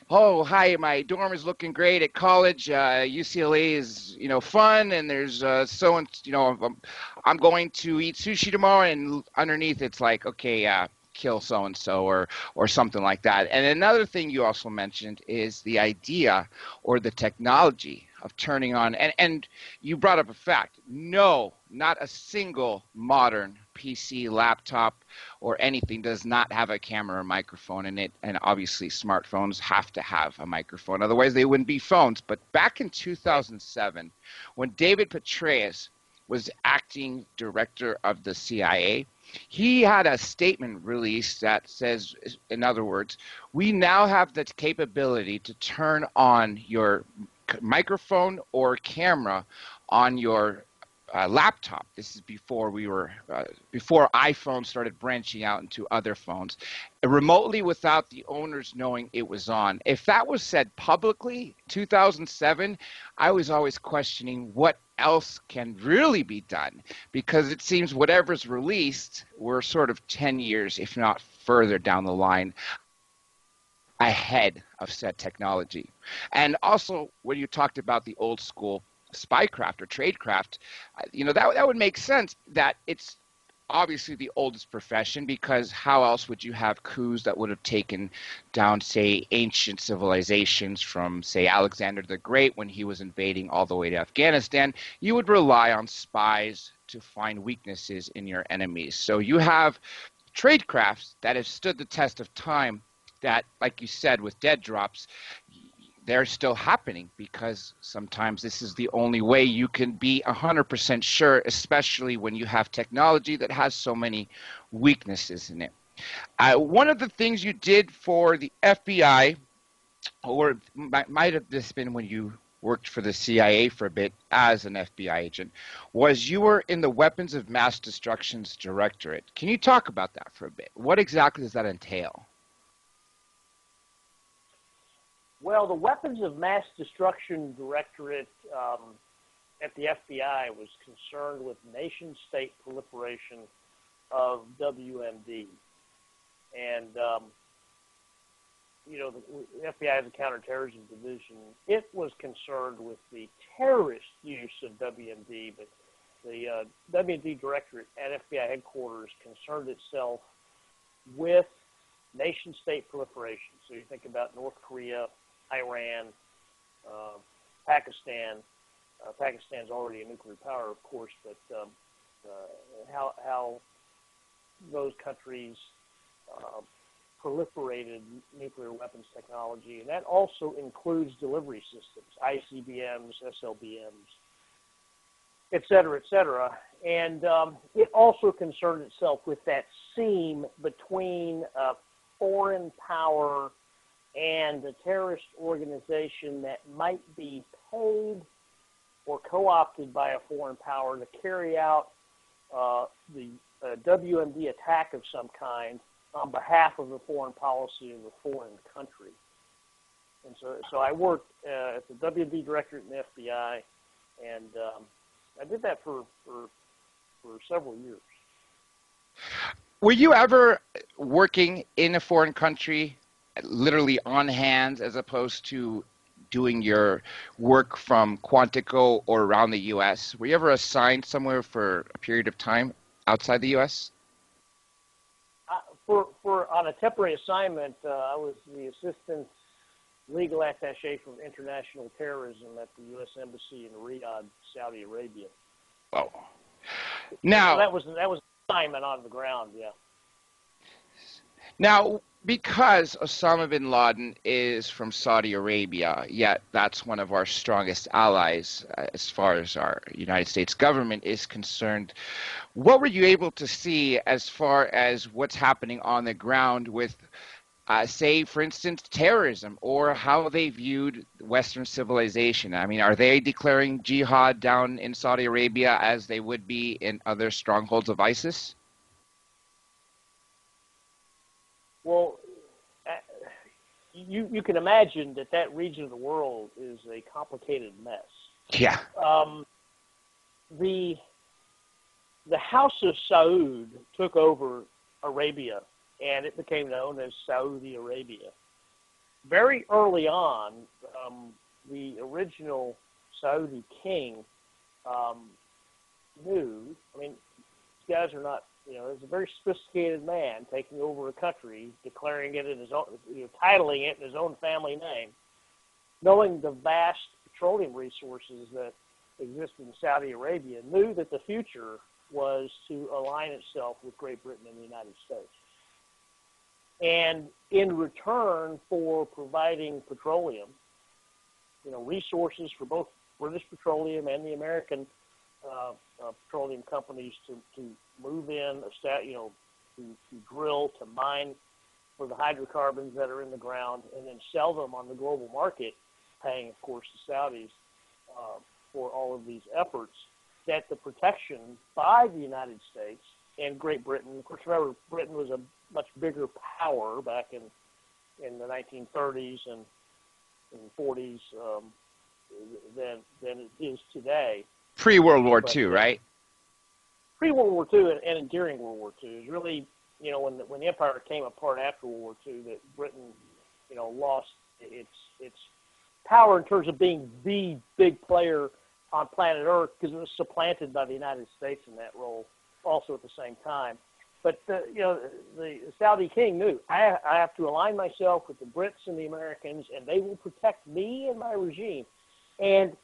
"Oh, hi, my dorm is looking great at college. UCLA is, you know, fun, and there's I'm going to eat sushi tomorrow," and underneath it's like, "Okay, kill so-and-so," or something like that. And another thing you also mentioned is the idea or the technology of turning on, and you brought up a fact. No, not a single modern PC, laptop, or anything does not have a camera or microphone in it, and obviously smartphones have to have a microphone, otherwise they wouldn't be phones. But back in 2007, when David Petraeus was acting director of the CIA, he had a statement released that says, in other words, we now have the capability to turn on your microphone or camera on your laptop. This is before before iPhones started branching out into other phones, remotely without the owners knowing it was on. If that was said publicly, 2007, I was always questioning what else can really be done, because it seems whatever's released, we're sort of 10 years, if not further down the line, ahead of said technology. And also, when you talked about the old school spycraft or tradecraft, you know, that would make sense that it's obviously the oldest profession, because how else would you have coups that would have taken down, say, ancient civilizations from, say, Alexander the Great when he was invading all the way to Afghanistan? You would rely on spies to find weaknesses in your enemies. So you have tradecrafts that have stood the test of time that, like you said, with dead drops, they're still happening, because sometimes this is the only way you can be 100% sure, especially when you have technology that has so many weaknesses in it. One of the things you did for the FBI, or might have this been when you worked for the CIA for a bit as an FBI agent, was you were in the Weapons of Mass Destruction's Directorate. Can you talk about that for a bit? What exactly does that entail? Well, the Weapons of Mass Destruction Directorate at the FBI was concerned with nation-state proliferation of WMD. And, you know, the FBI has a counterterrorism division. It was concerned with the terrorist use of WMD, but the WMD Directorate at FBI headquarters concerned itself with nation-state proliferation. So you think about North Korea, Iran, Pakistan, Pakistan's already a nuclear power, of course, but how those countries proliferated nuclear weapons technology, and that also includes delivery systems, ICBMs, SLBMs, et cetera, and it also concerned itself with that seam between a foreign power and a terrorist organization that might be paid or co-opted by a foreign power to carry out the WMD attack of some kind on behalf of the foreign policy of a foreign country. And so I worked at the WMD Directorate in the FBI, and I did that for several years. Were you ever working in a foreign country, literally on hands, as opposed to doing your work from Quantico or around the U.S.? Were you ever assigned somewhere for a period of time outside the U.S.? On a temporary assignment, I was the assistant legal attaché for international terrorism at the U.S. Embassy in Riyadh, Saudi Arabia. Oh, now so that was an assignment on the ground, yeah. Now, because Osama bin Laden is from Saudi Arabia, yet that's one of our strongest allies as far as our United States government is concerned, what were you able to see as far as what's happening on the ground with, say, for instance, terrorism, or how they viewed Western civilization? I mean, are they declaring jihad down in Saudi Arabia as they would be in other strongholds of ISIS? Well, you can imagine that region of the world is a complicated mess. Yeah. The House of Saud took over Arabia, and it became known as Saudi Arabia. Very early on, the original Saudi king knew. I mean, these guys are not. It's a very sophisticated man taking over a country, declaring it in his own, titling it in his own family name, knowing the vast petroleum resources that exist in Saudi Arabia, knew that the future was to align itself with Great Britain and the United States. And in return for providing petroleum, resources for both British Petroleum and the American petroleum companies to move in, to drill, to mine for the hydrocarbons that are in the ground, and then sell them on the global market, paying, of course, the Saudis for all of these efforts, that the protection by the United States and Great Britain, of course, remember, Britain was a much bigger power back in the 1930s and 40s than it is today. Pre-World War II, right? Pre-World War II and during World War II. It was really, when the empire came apart after World War II, that Britain, lost its power in terms of being the big player on planet Earth, because it was supplanted by the United States in that role also at the same time. But, the Saudi king knew, I have to align myself with the Brits and the Americans, and they will protect me and my regime. And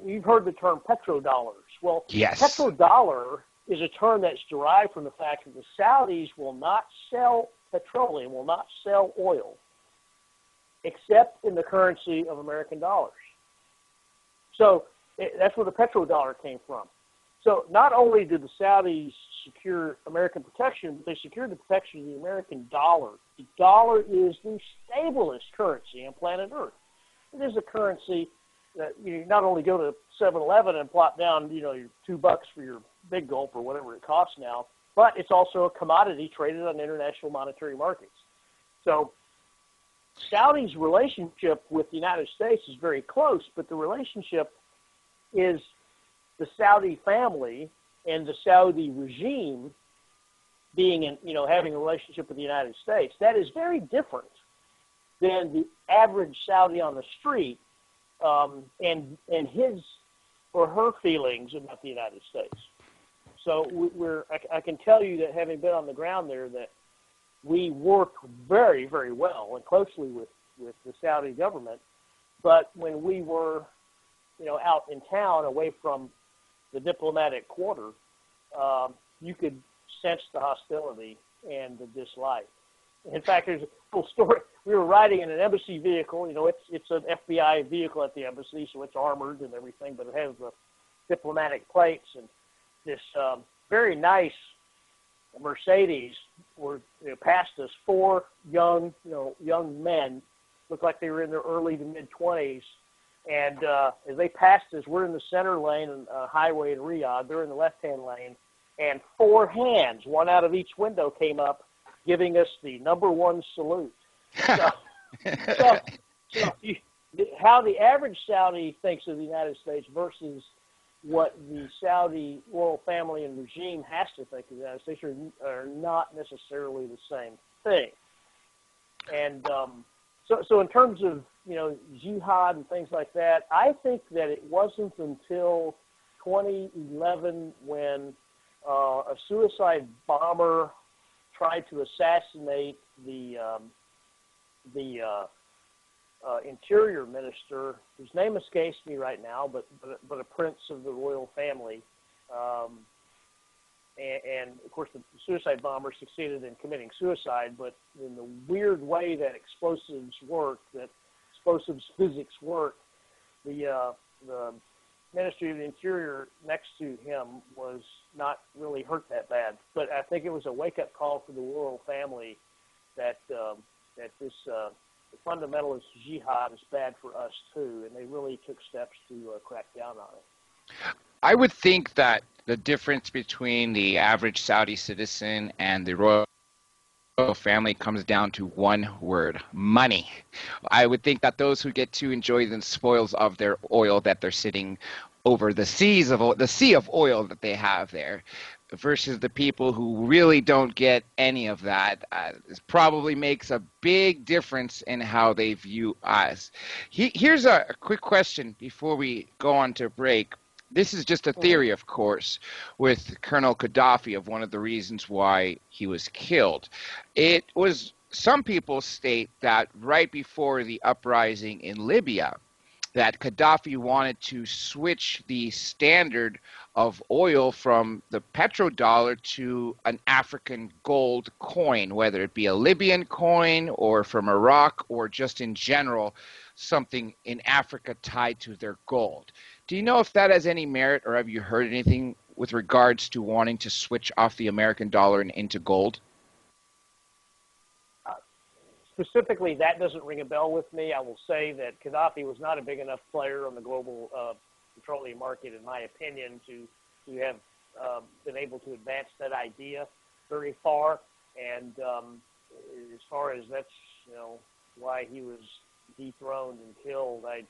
you've heard the term petrodollars. Well, yes. Petrodollar is a term that's derived from the fact that the Saudis will not sell petroleum, will not sell oil, except in the currency of American dollars. So that's where the petrodollar came from. So not only did the Saudis secure American protection, but they secured the protection of the American dollar. The dollar is the stablest currency on planet Earth. It is a currency that you not only go to 7-Eleven and plop down, your $2 for your big gulp or whatever it costs now, but it's also a commodity traded on international monetary markets. So Saudi's relationship with the United States is very close, but the relationship is the Saudi family and the Saudi regime being having a relationship with the United States. That is very different than the average Saudi on the street and his or her feelings about the United States. So I can tell you that, having been on the ground there, that we work very, very well and closely with the Saudi government. But when we were out in town away from the diplomatic quarter, you could sense the hostility and the dislike. In fact, there's a cool story. We were riding in an embassy vehicle. It's an FBI vehicle at the embassy, so it's armored and everything, but it has the diplomatic plates. And this very nice Mercedes passed us. 4 young men, looked like they were in their early to mid-20s. And as they passed us, we're in the center lane on a highway in Riyadh. They're in the left-hand lane. And 4 hands, one out of each window, came up, giving us the #1 salute. So how the average Saudi thinks of the United States versus what the Saudi royal family and regime has to think of the United States are not necessarily the same thing. And so in terms of jihad and things like that, I think that it wasn't until 2011 when a suicide bomber tried to assassinate the interior minister, whose name escapes me right now, but a prince of the royal family, and of course the suicide bomber succeeded in committing suicide. But in the weird way that explosives physics work, the Ministry of the Interior next to him was not really hurt that bad. But I think it was a wake-up call for the royal family that this fundamentalist jihad is bad for us too, and they really took steps to crack down on it. I would think that the difference between the average Saudi citizen and the royal family comes down to one word: money. I would think that those who get to enjoy the spoils of their oil that they're sitting over the sea of oil that they have there, versus the people who really don't get any of that, this probably makes a big difference in how they view us. Here's a quick question before we go on to break. This is just a theory, of course, with Colonel Gaddafi, of one of the reasons why he was killed. It was, some people state that right before the uprising in Libya, that Gaddafi wanted to switch the standard of oil from the petrodollar to an African gold coin, whether it be a Libyan coin or from Iraq or just in general, something in Africa tied to their gold. Do you know if that has any merit, or have you heard anything with regards to wanting to switch off the American dollar and into gold? Specifically, that doesn't ring a bell with me. I will say that Gaddafi was not a big enough player on the global petroleum market, in my opinion, to have been able to advance that idea very far. And as far as that's why he was dethroned and killed, I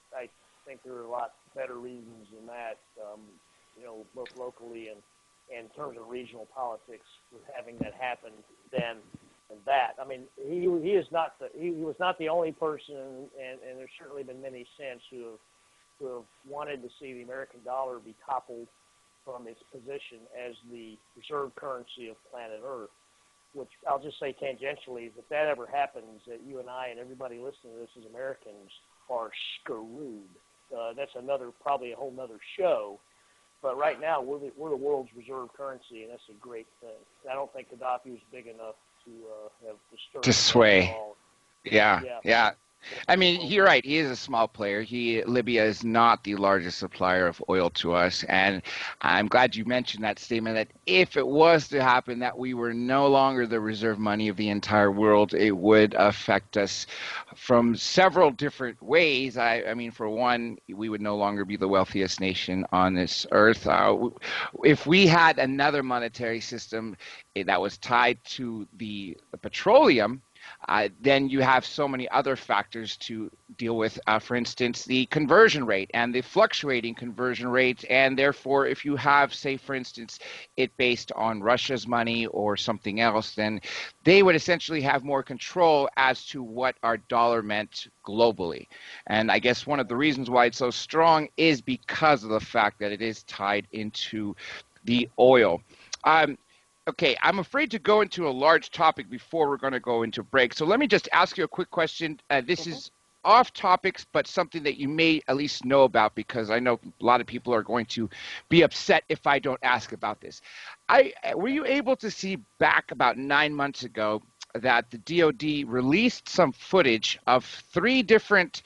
think there are a lot better reasons than that. Both locally and in terms of regional politics, with having that happen than that. I mean, he was not the only person, and there's certainly been many since who have wanted to see the American dollar be toppled from its position as the reserve currency of planet Earth. Which I'll just say tangentially, if that ever happens, that you and I and everybody listening to this as Americans are screwed. That's probably a whole nother show. But right now, we're the world's reserve currency, and that's a great thing. I don't think Gaddafi was big enough to have disturbed to sway. Yeah. I mean, you're right. He is a small player. Libya is not the largest supplier of oil to us. And I'm glad you mentioned that statement, that if it was to happen that we were no longer the reserve money of the entire world, it would affect us from several different ways. I mean, for one, we would no longer be the wealthiest nation on this earth. If we had another monetary system that was tied to the petroleum, then you have so many other factors to deal with. For instance, the conversion rate and the fluctuating conversion rate. And therefore, if you have, say, for instance, it based on Russia's money or something else, then they would essentially have more control as to what our dollar meant globally. And I guess one of the reasons why it's so strong is because of the fact that it is tied into the oil. Okay, I'm afraid to go into a large topic before we're going to go into break. So let me just ask you a quick question. This is off topics, but something that you may at least know about, because I know a lot of people are going to be upset if I don't ask about this. Were you able to see back about 9 months ago that the DOD released some footage of three different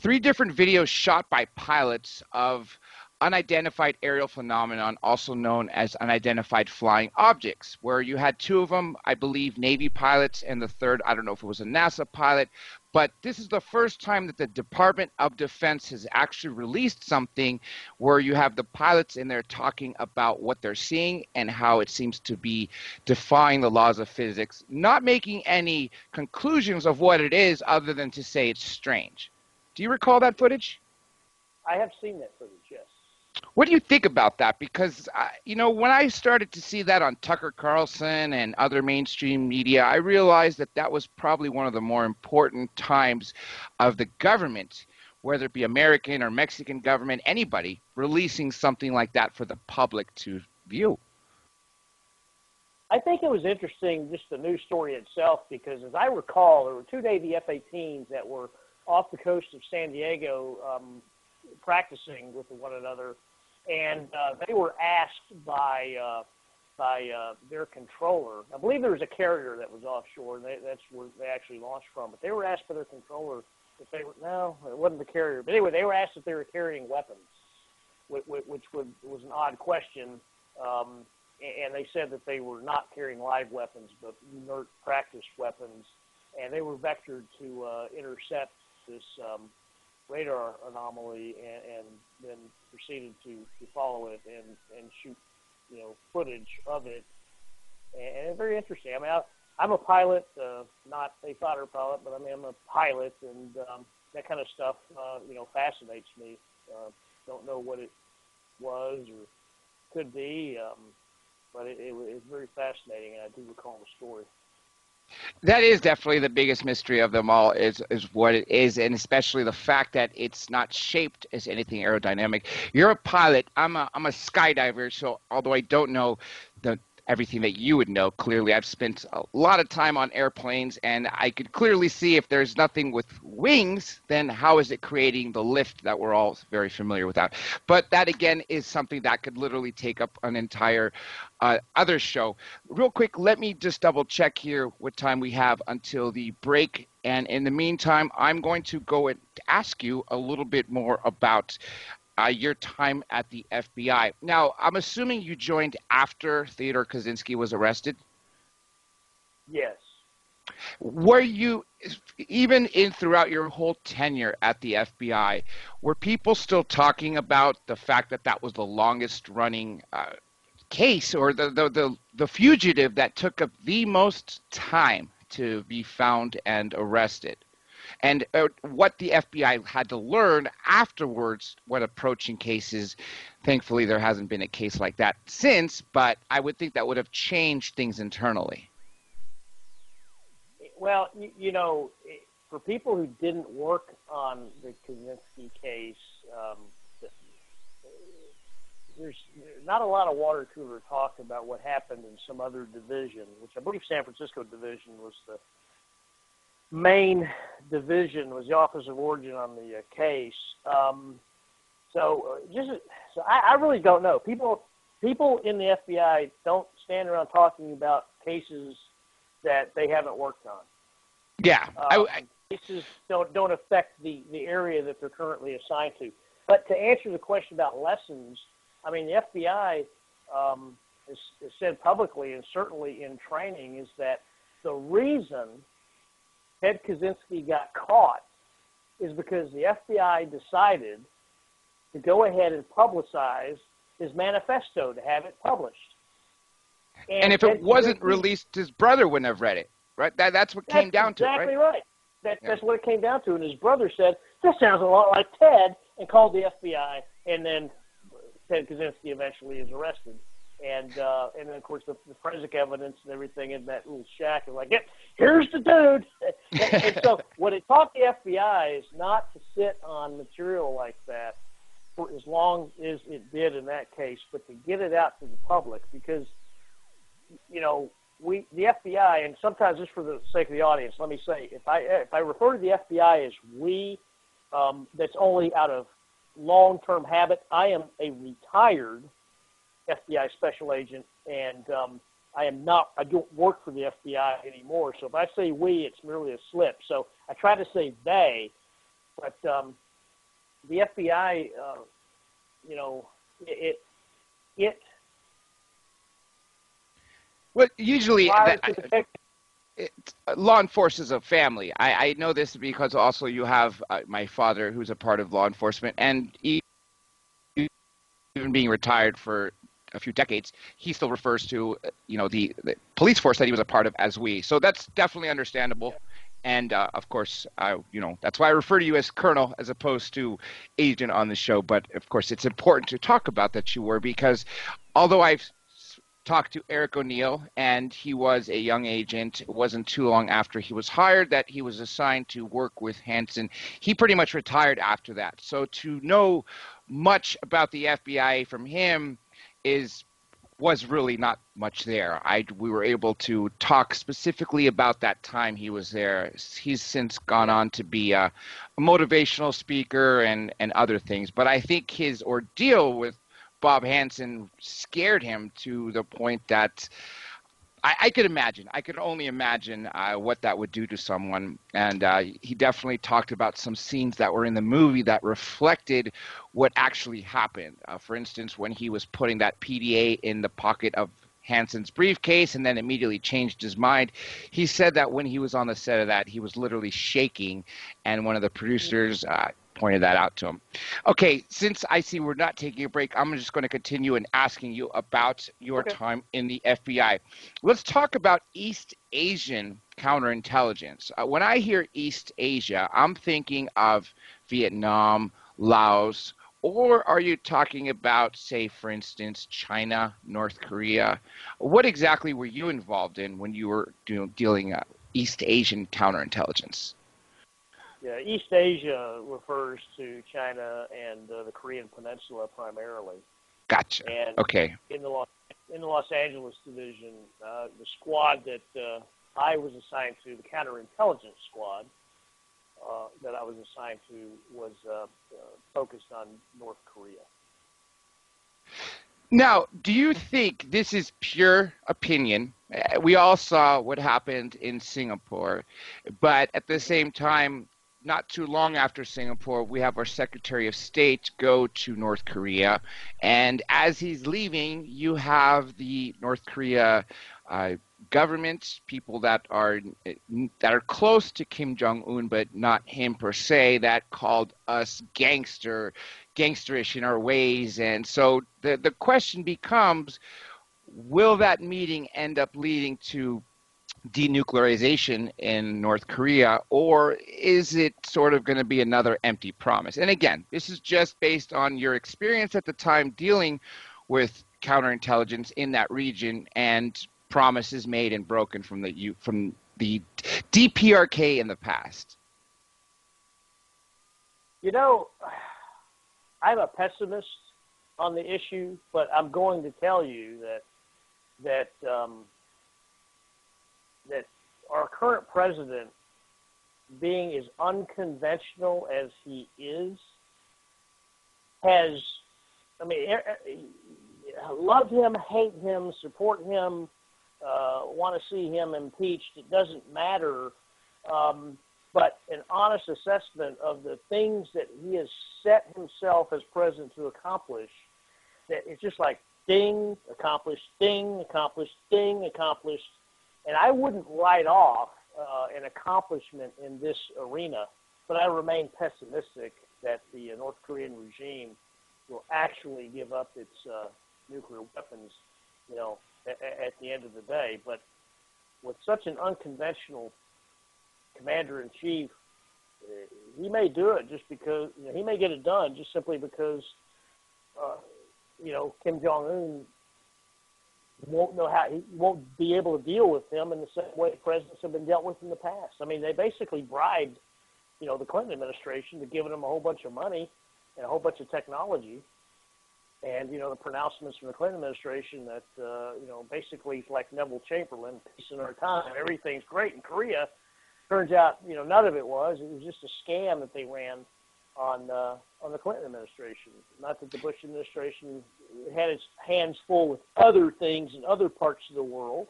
videos shot by pilots of unidentified aerial phenomenon, also known as unidentified flying objects, where you had two of them, I believe, Navy pilots, and the third, I don't know if it was a NASA pilot, but this is the first time that the Department of Defense has actually released something where you have the pilots in there talking about what they're seeing and how it seems to be defying the laws of physics, not making any conclusions of what it is other than to say it's strange. Do you recall that footage? I have seen that footage, yes. What do you think about that? Because, when I started to see that on Tucker Carlson and other mainstream media, I realized that that was probably one of the more important times of the government, whether it be American or Mexican government, anybody releasing something like that for the public to view. I think it was interesting, just the news story itself, because as I recall, there were two Navy F-18s that were off the coast of San Diego practicing with one another, and they were asked by their controller. I believe there was a carrier that was offshore, and that's where they actually launched from. But they were asked by their controller if they were, no, it wasn't the carrier. But anyway, they were asked if they were carrying weapons, which was an odd question. And they said that they were not carrying live weapons, but inert practice weapons, and they were vectored to intercept this radar anomaly, and then proceeded to follow it and shoot, footage of it. And it's very interesting. I mean, I'm a pilot, not a fighter pilot, but I'm a pilot, and that kind of stuff, fascinates me. Don't know what it was or could be, but it was very fascinating, and I do recall the story. That is definitely the biggest mystery of them all, is what it is, and especially the fact that it's not shaped as anything aerodynamic. You're a pilot. I'm a skydiver, so although I don't know everything that you would know, clearly I've spent a lot of time on airplanes, and I could clearly see if there's nothing with wings, then how is it creating the lift that we're all very familiar with that. But that, again, is something that could literally take up an entire other show. Real quick, let me just double check here what time we have until the break. And in the meantime, I'm going to go and ask you a little bit more about your time at the FBI. Now, I'm assuming you joined after Theodore Kaczynski was arrested? Yes. Were you, even throughout your whole tenure at the FBI, were people still talking about the fact that that was the longest running case, or the fugitive that took up the most time to be found and arrested? And what the FBI had to learn afterwards when approaching cases. Thankfully, there hasn't been a case like that since, but I would think that would have changed things internally. Well, for people who didn't work on the Kaczynski case, there's not a lot of water cooler talk about what happened in some other division, which I believe San Francisco division was the main division, was the Office of Origin on the case. So I really don't know. People in the FBI don't stand around talking about cases that they haven't worked on. Yeah. Cases don't affect the area that they're currently assigned to. But to answer the question about lessons, I mean, the FBI has said publicly, and certainly in training, is that the reason Ted Kaczynski got caught is because the FBI decided to go ahead and publicize his manifesto, to have it published. And if it wasn't released, his brother wouldn't have read it, right? That's what came down to, right? Exactly right. That's what it came down to. And his brother said, "This sounds a lot like Ted," and called the FBI, and then Ted Kaczynski eventually is arrested. And then, of course, the forensic evidence and everything in that little shack is like, here's the dude. And so what it taught the FBI is not to sit on material like that for as long as it did in that case, but to get it out to the public, because, the FBI, and sometimes just for the sake of the audience, let me say, if I refer to the FBI as we, that's only out of long-term habit. I am a retired FBI special agent, and I don't work for the FBI anymore. So if I say we, it's merely a slip. So I try to say they, but the FBI, Well, usually law enforcement is a family. I know this because also you have my father, who's a part of law enforcement, and even being retired for a few decades, he still refers to the police force that he was a part of as we. So that's definitely understandable. And of course, that's why I refer to you as Colonel as opposed to Agent on the show. But of course, it's important to talk about that you were, because although I've talked to Eric O'Neill, and he was a young agent. It wasn't too long after he was hired that he was assigned to work with Hansen. He pretty much retired after that. So to know much about the FBI from him was really not much there. We were able to talk specifically about that time he was there. He's since gone on to be a motivational speaker and other things. But I think his ordeal with Bob Hansen scared him to the point that I could only imagine what that would do to someone. And he definitely talked about some scenes that were in the movie that reflected what actually happened. For instance, when he was putting that PDA in the pocket of Hansen's briefcase and then immediately changed his mind. He said that when he was on the set of that, he was literally shaking, and one of the producers pointed that out to him. Okay, since I see we're not taking a break, I'm just going to continue and asking you about your time in the FBI. Let's talk about East Asian counterintelligence. When I hear East Asia, I'm thinking of Vietnam, Laos, or are you talking about, say, for instance, China, North Korea? What exactly were you involved in when you were dealing East Asian counterintelligence? Yeah, East Asia refers to China and the Korean Peninsula primarily. Gotcha. And okay. In the Los Angeles division, the squad that I was assigned to, the counterintelligence squad that I was assigned to, was focused on North Korea. Now, do you think this is pure opinion? We all saw what happened in Singapore, but at the same time, not too long after Singapore, we have our Secretary of State go to North Korea, and as he's leaving, you have the North Korea government, people that are close to Kim Jong-un, but not him per se, that called us gangsterish in our ways. And so the question becomes, will that meeting end up leading to denuclearization in North Korea, or is it sort of going to be another empty promise? And again, this is just based on your experience at the time dealing with counterintelligence in that region and promises made and broken from the DPRK in the past. You know, I'm a pessimist on the issue, but I'm going to tell you that our current president, being as unconventional as he is, love him, hate him, support him, want to see him impeached, it doesn't matter. But an honest assessment of the things that he has set himself as president to accomplish, that it's just like ding, accomplished, ding, accomplished, ding, accomplished. And I wouldn't write off an accomplishment in this arena, but I remain pessimistic that the North Korean regime will actually give up its nuclear weapons, at the end of the day. But with such an unconventional commander-in-chief, he may do it just because, he may get it done just simply because, Kim Jong-un he won't be able to deal with him in the same way presidents have been dealt with in the past. I mean, they basically bribed, the Clinton administration to give them a whole bunch of money and a whole bunch of technology. And, the pronouncements from the Clinton administration that, basically like Neville Chamberlain, peace in our time, everything's great in Korea. Turns out, none of it was. It was just a scam that they ran on the Clinton administration. Not that the Bush administration had its hands full with other things in other parts of the world.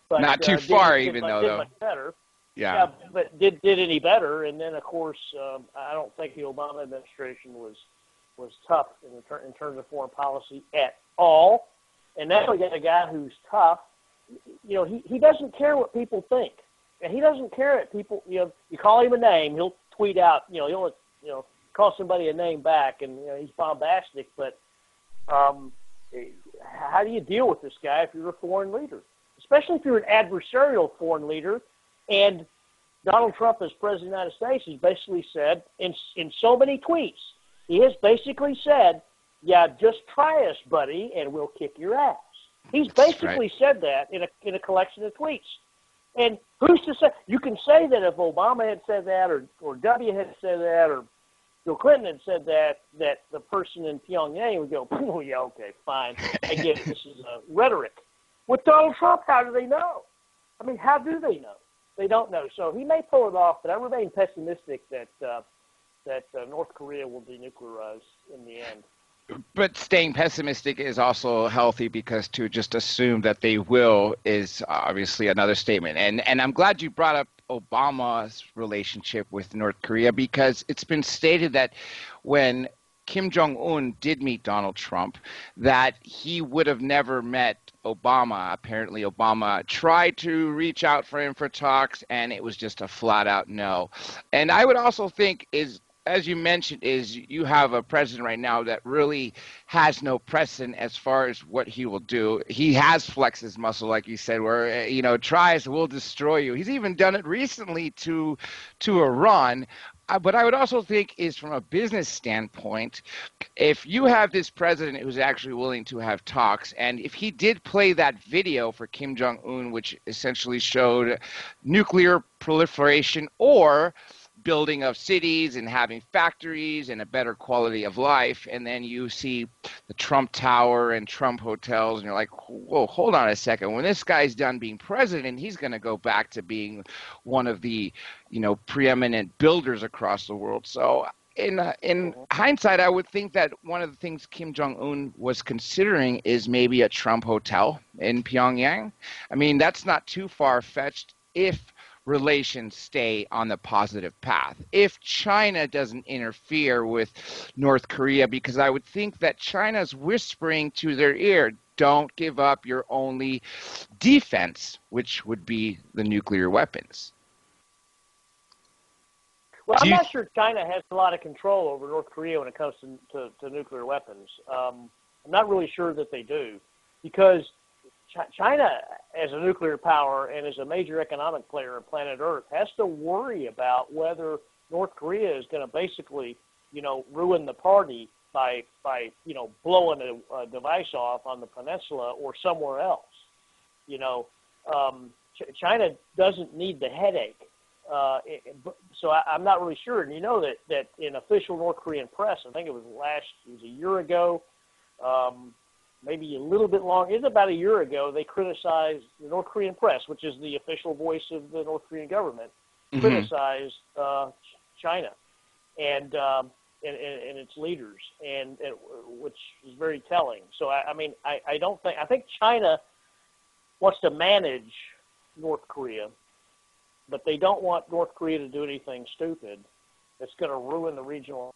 But, not too far, even though. Did much better. Yeah, but did any better? And then, of course, I don't think the Obama administration was tough in terms of foreign policy at all. And now we got a guy who's tough. He doesn't care what people think. And he doesn't care if people, you call him a name, he'll tweet out, he'll call somebody a name back, and he's bombastic. But how do you deal with this guy if you're a foreign leader, especially if you're an adversarial foreign leader? And Donald Trump, as president of the United States, has basically said in so many tweets, he has basically said, "Yeah, just try us, buddy, and we'll kick your ass." He's basically said that in a collection of tweets. And who's to say? You can say that if Obama had said that, or W had said that, or Bill Clinton had said that the person in Pyongyang would go, "Oh yeah, okay, fine. I get it. This is rhetoric." With Donald Trump, how do they know? I mean, how do they know? They don't know. So he may pull it off, but I remain pessimistic that North Korea will denuclearize in the end. But staying pessimistic is also healthy, because to just assume that they will is obviously another statement. And I'm glad you brought up Obama's relationship with North Korea, because it's been stated that when Kim Jong-un did meet Donald Trump, that he would have never met Obama. Apparently, Obama tried to reach out for him for talks, and it was just a flat-out no. And I would also think is, as you mentioned, is you have a president right now that really has no precedent as far as what he will do. He has flexed his muscle, like you said, where, tries, will destroy you. He's even done it recently to Iran. But I would also think is, from a business standpoint, if you have this president who's actually willing to have talks, and if he did play that video for Kim Jong-un, which essentially showed nuclear proliferation or building of cities and having factories and a better quality of life, and then you see the Trump Tower and Trump hotels, and you're like, whoa, hold on a second. When this guy's done being president, he's going to go back to being one of the, preeminent builders across the world. So in hindsight, I would think that one of the things Kim Jong-un was considering is maybe a Trump hotel in Pyongyang. I mean, that's not too far-fetched if relations stay on the positive path. If China doesn't interfere with North Korea, because I would think that China's whispering to their ear, don't give up your only defense, which would be the nuclear weapons. Well, I'm not sure China has a lot of control over North Korea when it comes to nuclear weapons. I'm not really sure that they do, because China, as a nuclear power and as a major economic player on planet Earth, has to worry about whether North Korea is going to basically, ruin the party by blowing a device off on the peninsula or somewhere else. China doesn't need the headache. So I'm not really sure. And that in official North Korean press, I think it was a year ago, maybe a little bit long. It's about a year ago. They criticized the North Korean press, which is the official voice of the North Korean government, criticized China and its leaders, and which is very telling. So I think China wants to manage North Korea, but they don't want North Korea to do anything stupid that's going to ruin the regional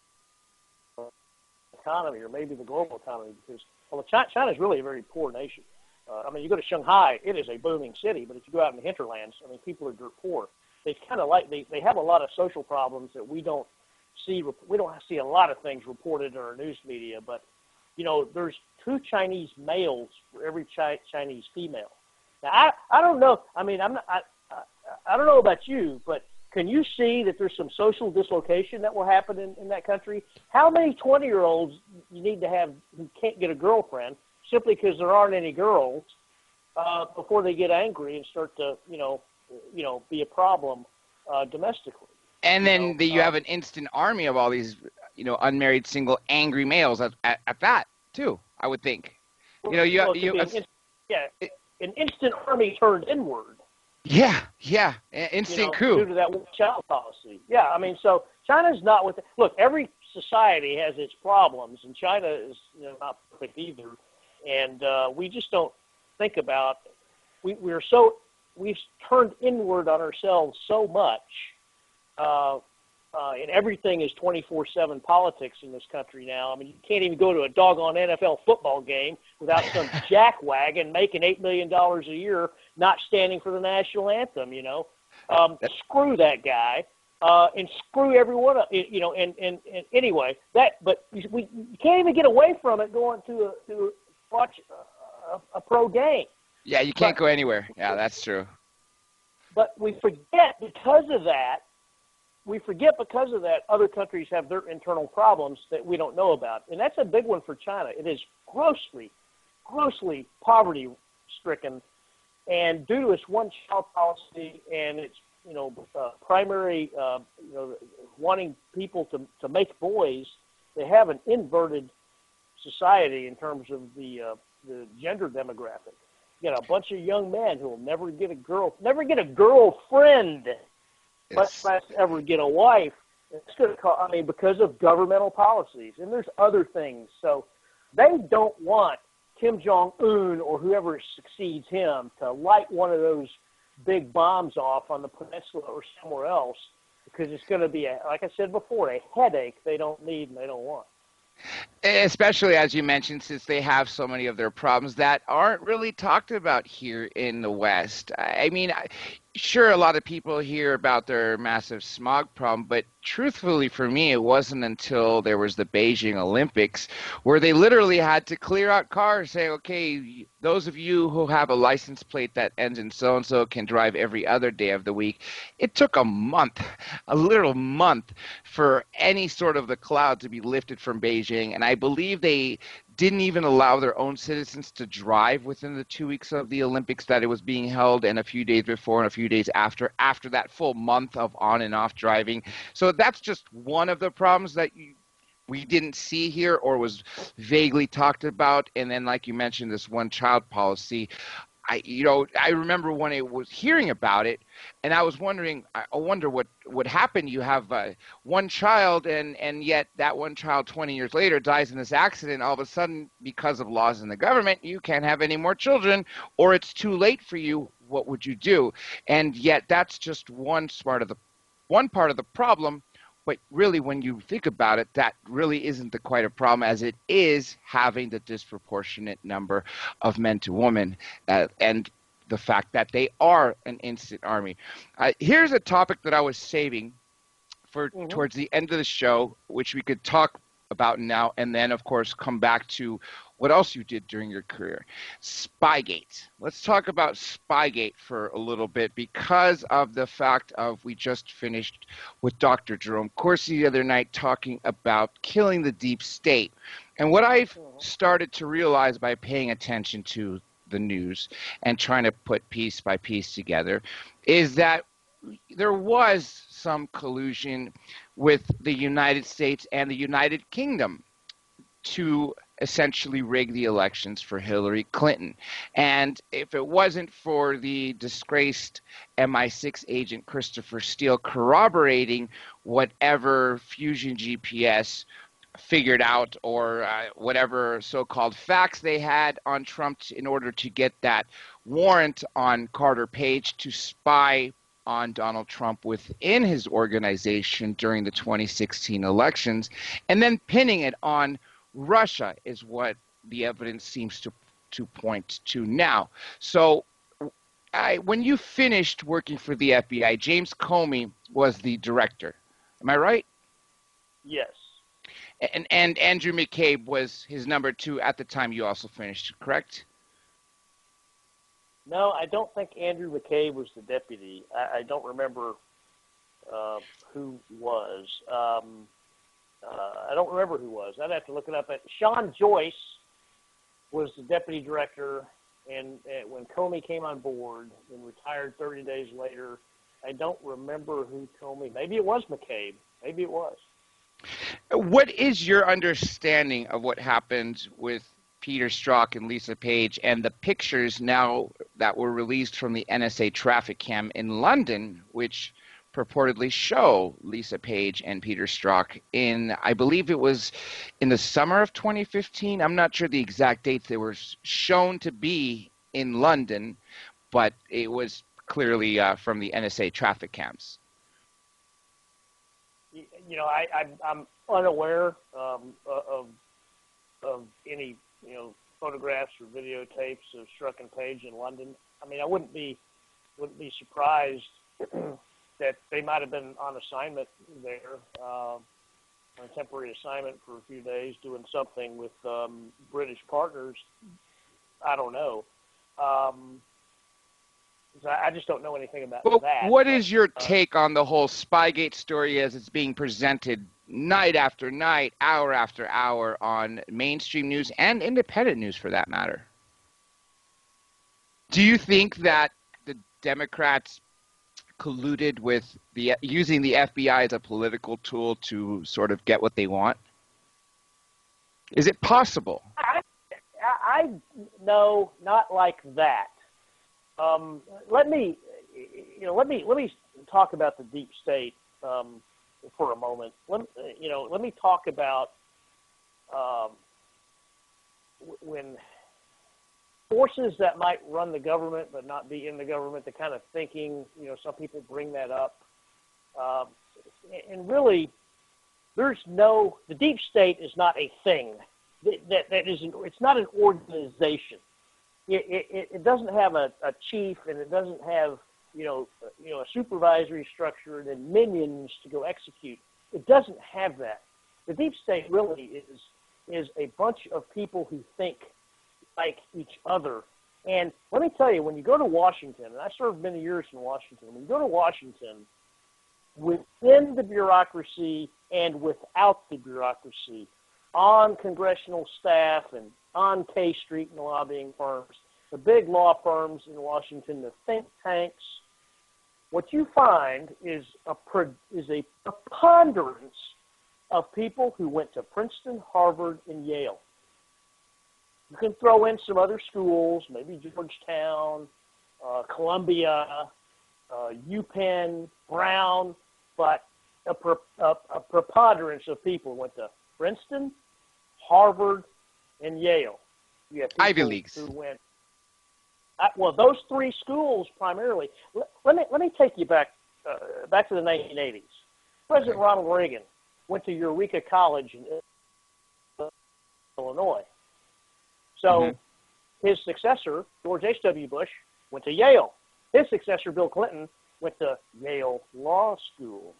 economy or maybe the global economy, because China is really a very poor nation. You go to Shanghai, it is a booming city, but if you go out in the hinterlands, people are dirt poor. They they have a lot of social problems that we don't see. We don't see a lot of things reported in our news media, but there's 2 Chinese males for every Chinese female. Now I don't know. I don't know about you, but can you see that there's some social dislocation that will happen in that country? How many 20-year-olds you need to have who can't get a girlfriend simply because there aren't any girls before they get angry and start to, be a problem domestically? And then you have an instant army of all these, unmarried, single, angry males at that. too, I would think. Well, an instant army turned inward. Instant coup. Due to that one-child policy. Yeah, I mean, so China's not with. Look, every society has its problems, and China is not perfect either. And we just don't think about. We've turned inward on ourselves so much, and everything is 24/7 politics in this country now. I mean, you can't even go to a doggone NFL football game without some jackwagon making $8 million a year not standing for the national anthem. Screw that guy, and screw everyone. And anyway, but you can't even get away from it going to watch a pro game. Yeah, you can't go anywhere. Yeah, that's true. But we forget because of that. Other countries have their internal problems that we don't know about. And that's a big one for China. It is grossly poverty-stricken. And due to its one-child policy and its, primary, wanting people to make boys, they have an inverted society in terms of the gender demographic. You got a bunch of young men who will never get a girlfriend. Let's ever get a wife. It's going to because of governmental policies, and there's other things. So they don't want Kim Jong-un or whoever succeeds him to light one of those big bombs off on the peninsula or somewhere else, because it's going to be, like I said before, a headache they don't need and they don't want. Especially, as you mentioned, since they have so many of their problems that aren't really talked about here in the West. I mean, sure, a lot of people hear about their massive smog problem, but truthfully for me, it wasn't until there was the Beijing Olympics where they literally had to clear out cars saying, okay, those of you who have a license plate that ends in so-and-so can drive every other day of the week. It took a literal month for any sort of the cloud to be lifted from Beijing, and I believe they didn't even allow their own citizens to drive within the 2 weeks of the Olympics that it was being held, and a few days before and a few days after that full month of on and off driving. So that's just one of the problems that we didn't see here or was vaguely talked about. And then, like you mentioned, this one-child policy. I remember when I was hearing about it, and I was wondering, I wonder what would happen. You have one child, and yet that one child 20 years later dies in this accident. All of a sudden, because of laws in the government, you can't have any more children, or it's too late for you. What would you do? And yet that's just one part of the problem. But really, when you think about it, that really isn't quite a problem, as it is having the disproportionate number of men to women and the fact that they are an instant army. Here's a topic that I was saving for towards the end of the show, which we could talk about now, and then, of course, come back to what else you did during your career. Spygate. Let's talk about Spygate for a little bit because of the fact of we just finished with Dr. Jerome Corsi the other night talking about killing the deep state. And what I've started to realize by paying attention to the news and trying to put piece by piece together is that there was some collusion with the United States and the United Kingdom to essentially rig the elections for Hillary Clinton. And if it wasn't for the disgraced MI6 agent Christopher Steele corroborating whatever Fusion GPS figured out, or whatever so-called facts they had on Trump in order to get that warrant on Carter Page to spy on Donald Trump within his organization during the 2016 elections, and then pinning it on Russia is what the evidence seems to point to now. So when you finished working for the FBI, James Comey was the director. Am I right? Yes. And Andrew McCabe was his number two at the time you also finished, correct? No, I don't think Andrew McCabe was the deputy. I don't remember who was. I don't remember who was. I'd have to look it up. Sean Joyce was the deputy director, and when Comey came on board and retired 30 days later, I don't remember who Comey. Maybe it was McCabe. Maybe it was. What is your understanding of what happened with Peter Strzok and Lisa Page and the pictures now that were released from the NSA traffic cam in London, which purportedly show Lisa Page and Peter Strzok in, I believe it was in the summer of 2015. I'm not sure the exact dates. They were shown to be in London, but it was clearly from the NSA traffic cams. You know, I'm unaware of any, photographs or videotapes of Strzok and Page in London. I mean, I wouldn't be surprised that they might have been on assignment there, on a temporary assignment for a few days, doing something with British partners. I don't know. I just don't know anything about that. What is your take on the whole Spygate story as it's being presented night after night, hour after hour on mainstream news and independent news for that matter? Do you think that the Democrats colluded with using the FBI as a political tool to sort of get what they want? Is it possible? I no, not like that. Let me talk about the deep state for a moment. Let me talk about when forces that might run the government but not be in the government, the kind of thinking, some people bring that up. And really, the deep state is not a thing. It's not an organization. It doesn't have a chief, and it doesn't have a supervisory structure and then minions to go execute. It doesn't have that. The deep state really is a bunch of people who think like each other. And let me tell you, when you go to Washington, and I served many years in Washington, when you go to Washington, within the bureaucracy and without the bureaucracy, on congressional staff and on K Street and lobbying firms, the big law firms in Washington, the think tanks, what you find is a preponderance of people who went to Princeton, Harvard, and Yale. You can throw in some other schools, maybe Georgetown, Columbia, UPenn, Brown, but a preponderance of people went to Princeton, Harvard, and Yale. You have Ivy Leagues. Who went. Well, those three schools primarily. Let me take you back to the 1980s. President Ronald Reagan went to Eureka College in Illinois. So his successor, George H.W. Bush, went to Yale. His successor, Bill Clinton, went to Yale Law School.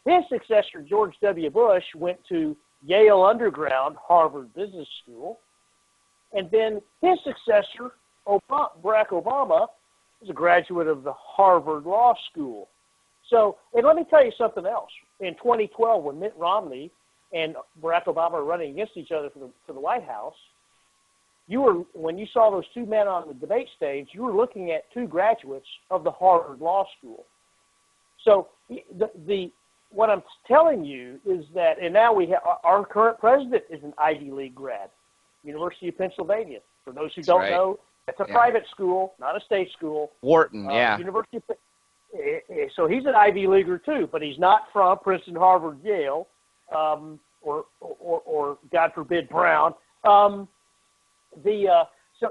His successor, George W. Bush, went to Yale Underground, Harvard Business School. And then his successor, Barack Obama, was a graduate of the Harvard Law School. So, and let me tell you something else. In 2012, when Mitt Romney and Barack Obama were running against each other for the White House, when you saw those two men on the debate stage, you were looking at two graduates of the Harvard Law School. So what I'm telling you is that, and now we have our current president is an Ivy League grad, University of Pennsylvania. For those who don't know, it's a private school, not a state school. Wharton, University. So he's an Ivy Leaguer too, but he's not from Princeton, Harvard, Yale, or God forbid Brown. So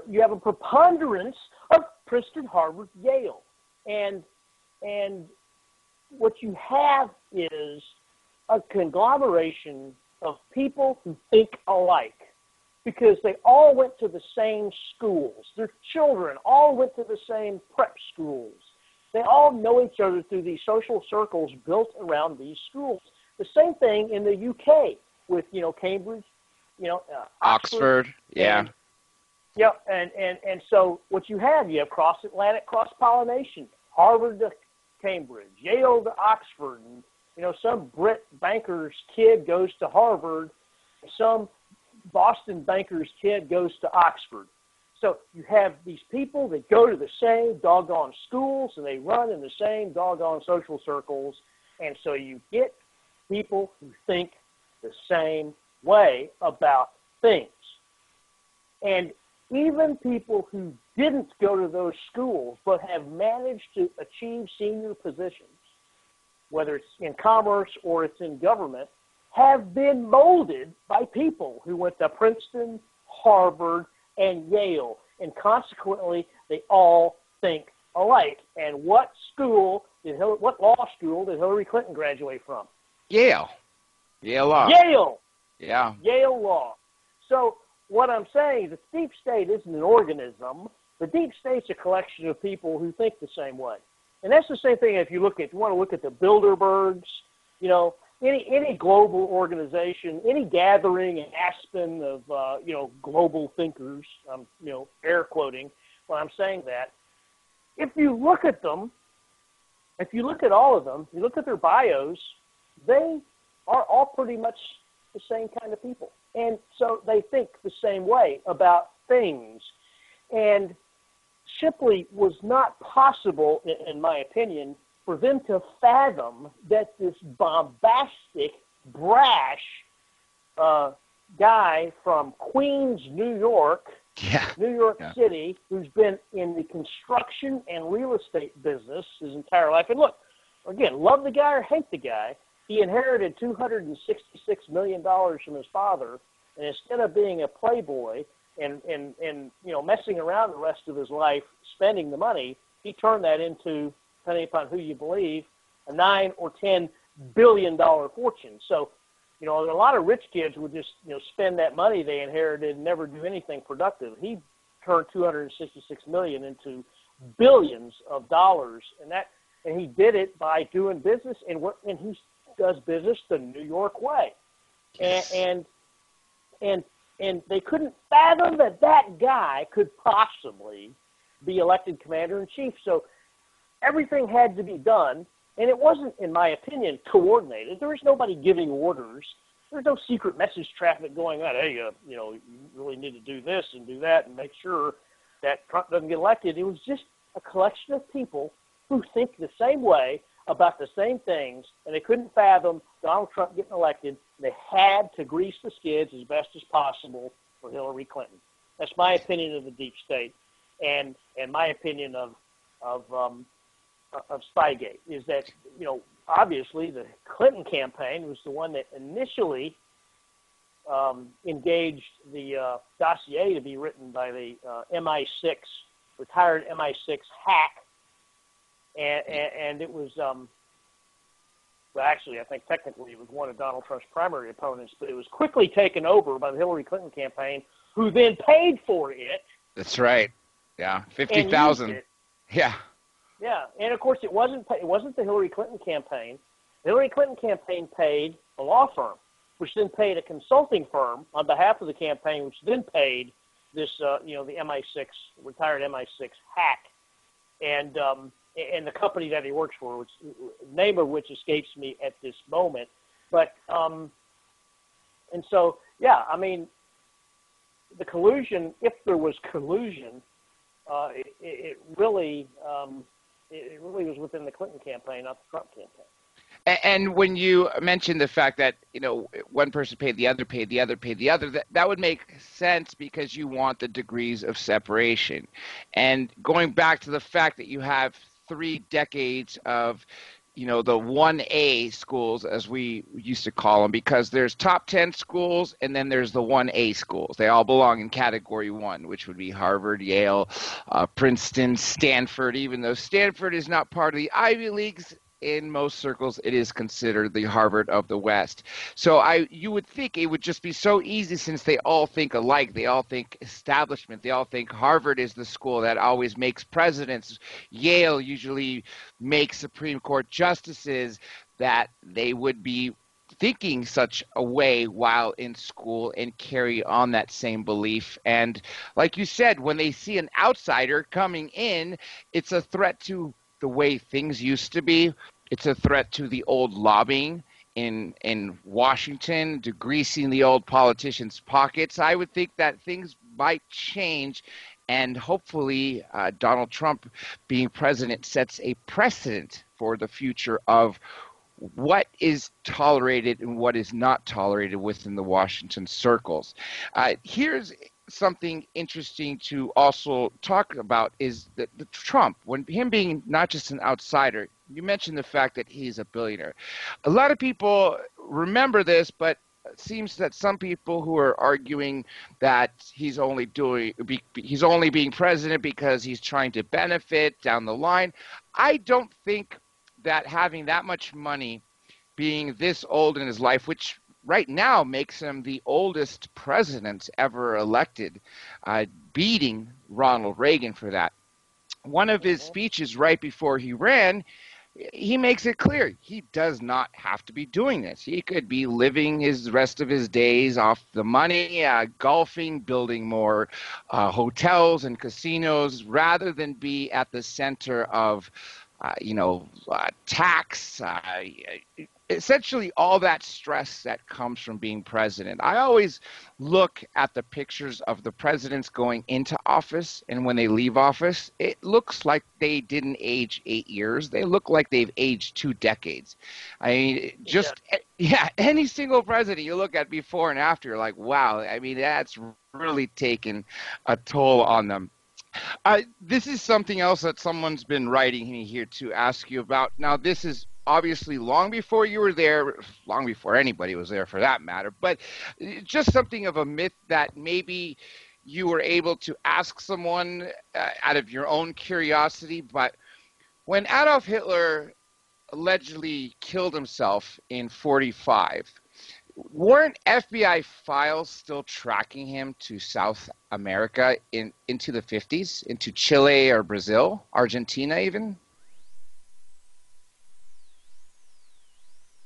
you have a preponderance of Princeton, Harvard, Yale, and what you have is a conglomeration of people who think alike because they all went to the same schools. Their children all went to the same prep schools. They all know each other through these social circles built around these schools. The same thing in the UK with, Cambridge, Oxford, and so what you have cross-Atlantic cross-pollination, Harvard to Cambridge, Yale to Oxford, and, some Brit banker's kid goes to Harvard, some Boston banker's kid goes to Oxford. So you have these people that go to the same doggone schools and they run in the same doggone social circles. And so you get people who think the same way about things. And even people who didn't go to those schools but have managed to achieve senior positions, whether it's in commerce or it's in government, have been molded by people who went to Princeton, Harvard, and Yale. And consequently, they all think alike. And what law school did Hillary Clinton graduate from? Yale. Yale Law. Yale. Yeah. Yale Law. So what I'm saying is the deep state isn't an organism. The deep state's a collection of people who think the same way. And that's the same thing if you want to look at the Bilderbergs, any global organization, any gathering in Aspen of, global thinkers, air quoting when I'm saying that. If you look at them, if you look at all of them, you look at their bios, they are all pretty much the same kind of people. And so they think the same way about things. And simply was not possible, in my opinion, for them to fathom that this bombastic, brash guy from Queens, New York City, who's been in the construction and real estate business his entire life. And look, again, love the guy or hate the guy, he inherited $266 million from his father, and instead of being a playboy and messing around the rest of his life spending the money, he turned that into, depending upon who you believe, a $9 or $10 billion fortune. So, a lot of rich kids would just, spend that money they inherited and never do anything productive. He turned $266 million into billions of dollars, and he did it by doing business, and he does business the New York way, and they couldn't fathom that guy could possibly be elected commander-in-chief. So everything had to be done, and it wasn't, in my opinion, coordinated. There was nobody giving orders. There's no secret message traffic going on. Hey, you really need to do this and do that and make sure that Trump doesn't get elected. It was just a collection of people who think the same way about the same things, and they couldn't fathom Donald Trump getting elected. They had to grease the skids as best as possible for Hillary Clinton. That's my opinion of the deep state, and my opinion of Spygate is that, obviously the Clinton campaign was the one that initially engaged the dossier to be written by the retired MI6 hack. And it was, actually, I think technically it was one of Donald Trump's primary opponents, but it was quickly taken over by the Hillary Clinton campaign, who then paid for it. That's right. Yeah, $50,000. Yeah. Yeah, and of course it wasn't the Hillary Clinton campaign. The Hillary Clinton campaign paid a law firm, which then paid a consulting firm on behalf of the campaign, which then paid this, the MI6 retired MI6 hack, and the company that he works for, which name of which escapes me at this moment. But and so the collusion, if there was collusion, it really was within the Clinton campaign, not the Trump campaign. And when you mentioned the fact that, one person paid the other, that would make sense because you want the degrees of separation. And going back to the fact that you have 3 decades of, the 1A schools, as we used to call them, because there's top 10 schools and then there's the 1A schools. They all belong in category 1, which would be Harvard, Yale, Princeton, Stanford. Even though Stanford is not part of the Ivy Leagues, in most circles, it is considered the Harvard of the West. So you would think it would just be so easy since they all think alike. They all think establishment. They all think Harvard is the school that always makes presidents. Yale usually makes Supreme Court justices, that they would be thinking such a way while in school and carry on that same belief. And like you said, when they see an outsider coming in, it's a threat to the way things used to be. It's a threat to the old lobbying in Washington, degreasing the old politicians' pockets. I would think that things might change, and hopefully Donald Trump being president sets a precedent for the future of what is tolerated and what is not tolerated within the Washington circles. Here's something interesting to also talk about is that the Trump, when him being not just an outsider, you mentioned the fact that he's a billionaire. A lot of people remember this, but it seems that some people who are arguing that he's only being president because he's trying to benefit down the line. I don't think that having that much money, being this old in his life, which right now makes him the oldest president ever elected, beating Ronald Reagan for that. One of his speeches right before he ran, he makes it clear he does not have to be doing this. He could be living his rest of his days off the money, golfing, building more hotels and casinos, rather than be at the center of tax, essentially all that stress that comes from being president. I always look at the pictures of the presidents going into office and when they leave office, it looks like they didn't age 8 years. They look like they've aged 2 decades. I mean, any single president you look at before and after, you're like, wow, I mean, that's really taken a toll on them. This is something else that someone's been writing me here to ask you about. Now, this is obviously long before you were there, long before anybody was there for that matter, but just something of a myth that maybe you were able to ask someone out of your own curiosity. But when Adolf Hitler allegedly killed himself in 1945, weren't FBI files still tracking him to South America into the 50s, into Chile or Brazil, Argentina even?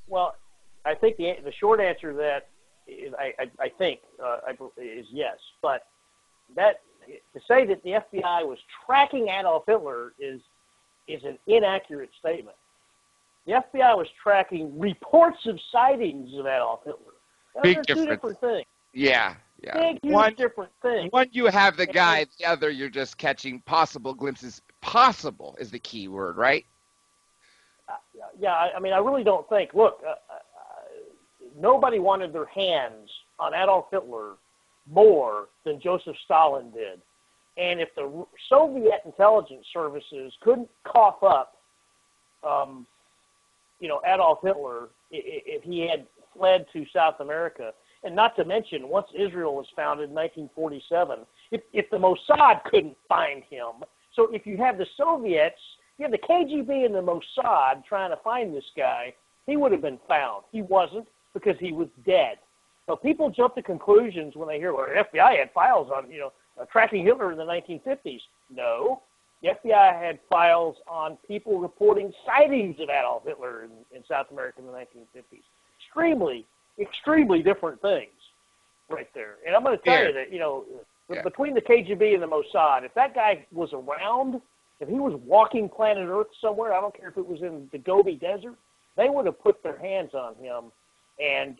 Well, I think the short answer to that is I think is yes. But that to say that the FBI was tracking Adolf Hitler is an inaccurate statement. The FBI was tracking reports of sightings of Adolf Hitler. Those are two different things. Yeah. Big, huge different things. One, you have the guy. The other, you're just catching possible glimpses. Possible is the key word, right? I mean, I really don't think. Look, nobody wanted their hands on Adolf Hitler more than Joseph Stalin did. And if the Soviet intelligence services couldn't cough up Adolf Hitler, if he had fled to South America, and not to mention, once Israel was founded in 1947, if the Mossad couldn't find him, so if you have the Soviets, you have the KGB and the Mossad trying to find this guy, he would have been found. He wasn't because he was dead. So people jump to conclusions when they hear, well, the FBI had files on, tracking Hitler in the 1950s. No. The FBI had files on people reporting sightings of Adolf Hitler in South America in the 1950s. Extremely different things right there. And I'm going to tell you that, between the KGB and the Mossad, if that guy was around, if he was walking planet Earth somewhere, I don't care if it was in the Gobi Desert, they would have put their hands on him and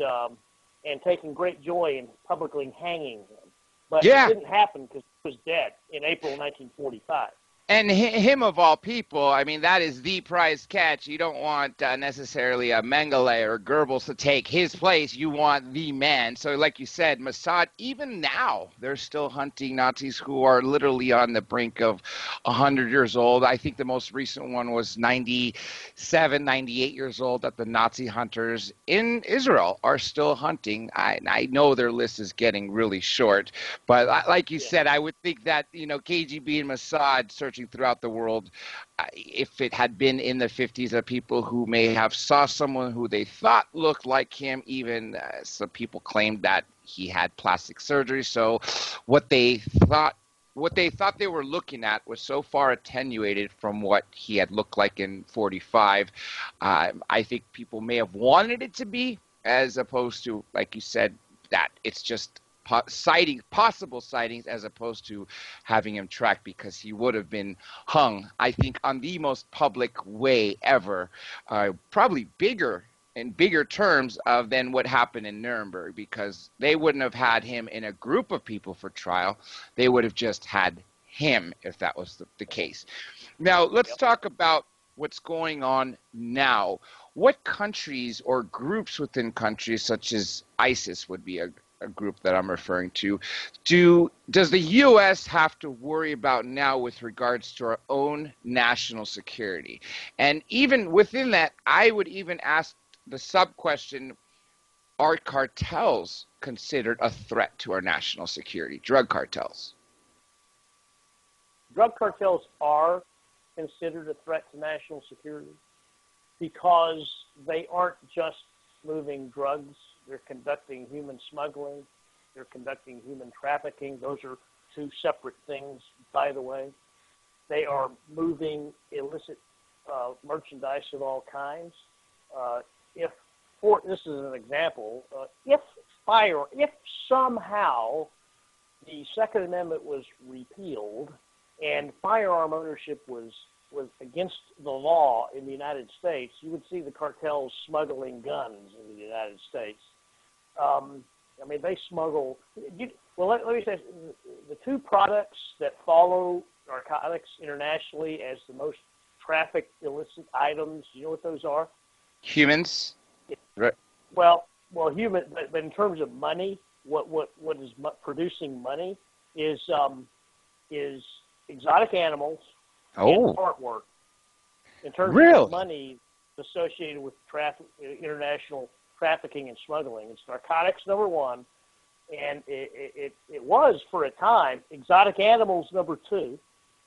taken great joy in publicly hanging him. But it didn't happen because he was dead in April 1945. And him of all people, I mean, that is the prize catch. You don't want necessarily a Mengele or Goebbels to take his place. You want the man. So like you said, Mossad, even now, they're still hunting Nazis who are literally on the brink of 100 years old. I think the most recent one was 97, 98 years old that the Nazi hunters in Israel are still hunting. I know their list is getting really short. But like you said, I would think that, KGB and Mossad searching throughout the world, if it had been in the 50s, of people who may have saw someone who they thought looked like him, even some people claimed that he had plastic surgery. So what they thought they were looking at was so far attenuated from what he had looked like in 45. I think people may have wanted it to be, as opposed to, like you said, that it's just possible sightings, as opposed to having him tracked, because he would have been hung, I think, on the most public way ever, probably bigger terms than what happened in Nuremberg, because they wouldn't have had him in a group of people for trial. They would have just had him, if that was the case. Now, let's talk about what's going on now. what countries or groups within countries, such as ISIS would be a group that I'm referring to, does the U.S. have to worry about now with regards to our own national security? And even within that, I would even ask the sub-question, are cartels considered a threat to our national security, drug cartels? Drug cartels are considered a threat to national security because they aren't just moving drugs. They're conducting human smuggling. They're conducting human trafficking. Those are two separate things, by the way. They are moving illicit merchandise of all kinds. This is an example. If somehow the Second Amendment was repealed and firearm ownership was against the law in the United States, you would see the cartels smuggling guns in the United States. They smuggle. Let me say, the two products that follow narcotics internationally as the most trafficked illicit items, you know what those are? Humans. Right. Well, human. But in terms of money, what is producing money is exotic animals and artwork. In terms of money associated with international trafficking and smuggling, it's narcotics number one, and it was for a time exotic animals number two,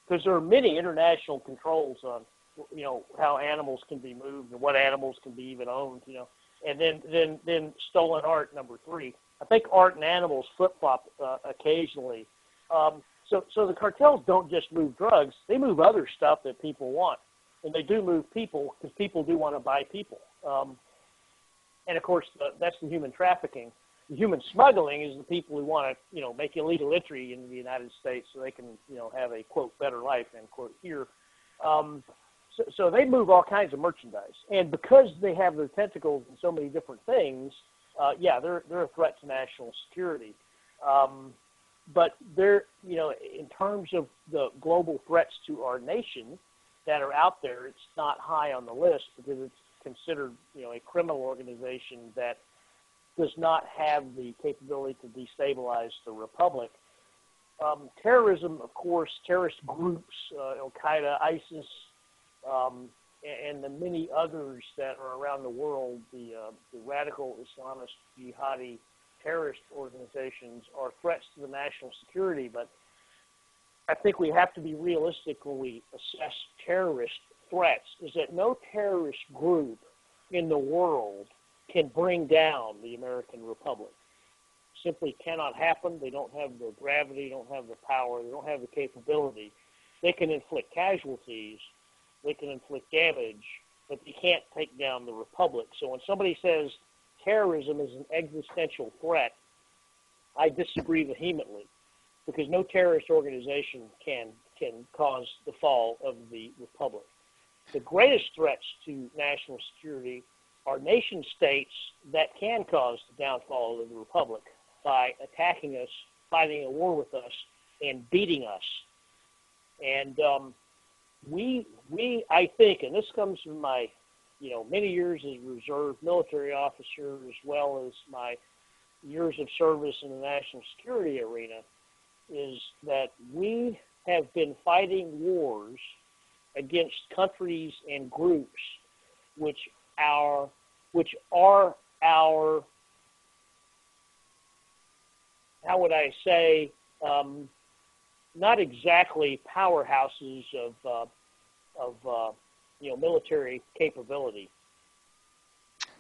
because there are many international controls on how animals can be moved and what animals can be even owned, and then stolen art number three. I think art and animals flip-flop occasionally. So the cartels don't just move drugs; they move other stuff that people want, and they do move people because people do want to buy people. And of course, that's the human trafficking. The human smuggling is the people who want to, make illegal entry into the United States so they can, have a quote better life end quote here. So they move all kinds of merchandise, and because they have their tentacles in so many different things, they're a threat to national security. But they're, in terms of the global threats to our nation that are out there, it's not high on the list because it's considered, a criminal organization that does not have the capability to destabilize the republic. Terrorism, of course, terrorist groups, Al-Qaeda, ISIS, and the many others that are around the world, the radical Islamist jihadi terrorist organizations are threats to the national security, but I think we have to be realistic when we assess terrorist threats, is that no terrorist group in the world can bring down the American Republic. Simply cannot happen. They don't have the gravity, don't have the power, they don't have the capability. They can inflict casualties, they can inflict damage, but they can't take down the Republic. So when somebody says terrorism is an existential threat, I disagree vehemently, because no terrorist organization can cause the fall of the Republic. The greatest threats to national security are nation states that can cause the downfall of the Republic by attacking us, fighting a war with us, and beating us. And I think, and this comes from my, many years as a reserve military officer, as well as my years of service in the national security arena, is that we have been fighting wars against countries and groups which are our, how would I say, not exactly powerhouses of military capability.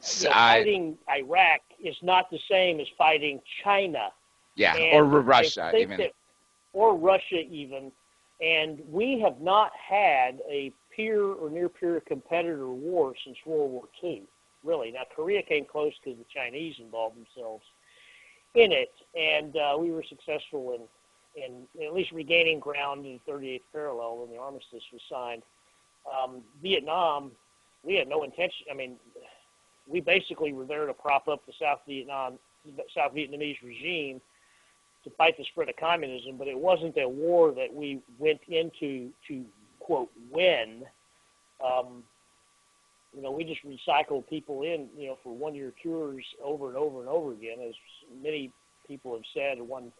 Fighting Iraq is not the same as fighting China. Yeah, or Russia even. Or Russia even. And we have not had a peer or near-peer competitor war since World War II, really. Now, Korea came close because the Chinese involved themselves in it, and we were successful in at least regaining ground in the 38th parallel when the armistice was signed. Vietnam, we had no intention. I mean, we basically were there to prop up the South Vietnamese regime to fight the spread of communism, but it wasn't a war that we went into to, quote, win. we just recycled people in, for one-year cures over and over and over again, as many people have said. One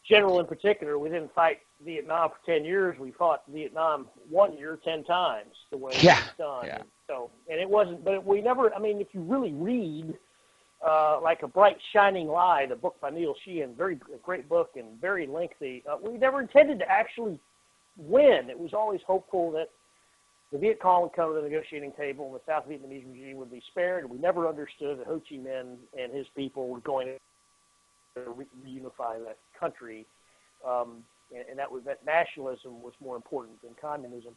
general in particular, we didn't fight Vietnam for 10 years. We fought Vietnam 1 year 10 times the way it was done. Yeah. And it wasn't, but we never, if you really read like A Bright Shining Lie, the book by Neil Sheehan, a great book and very lengthy, we never intended to actually win. It was always hopeful that the Viet Cong would come to the negotiating table and the South Vietnamese regime would be spared. We never understood that Ho Chi Minh and his people were going to reunify that country, and that nationalism was more important than communism.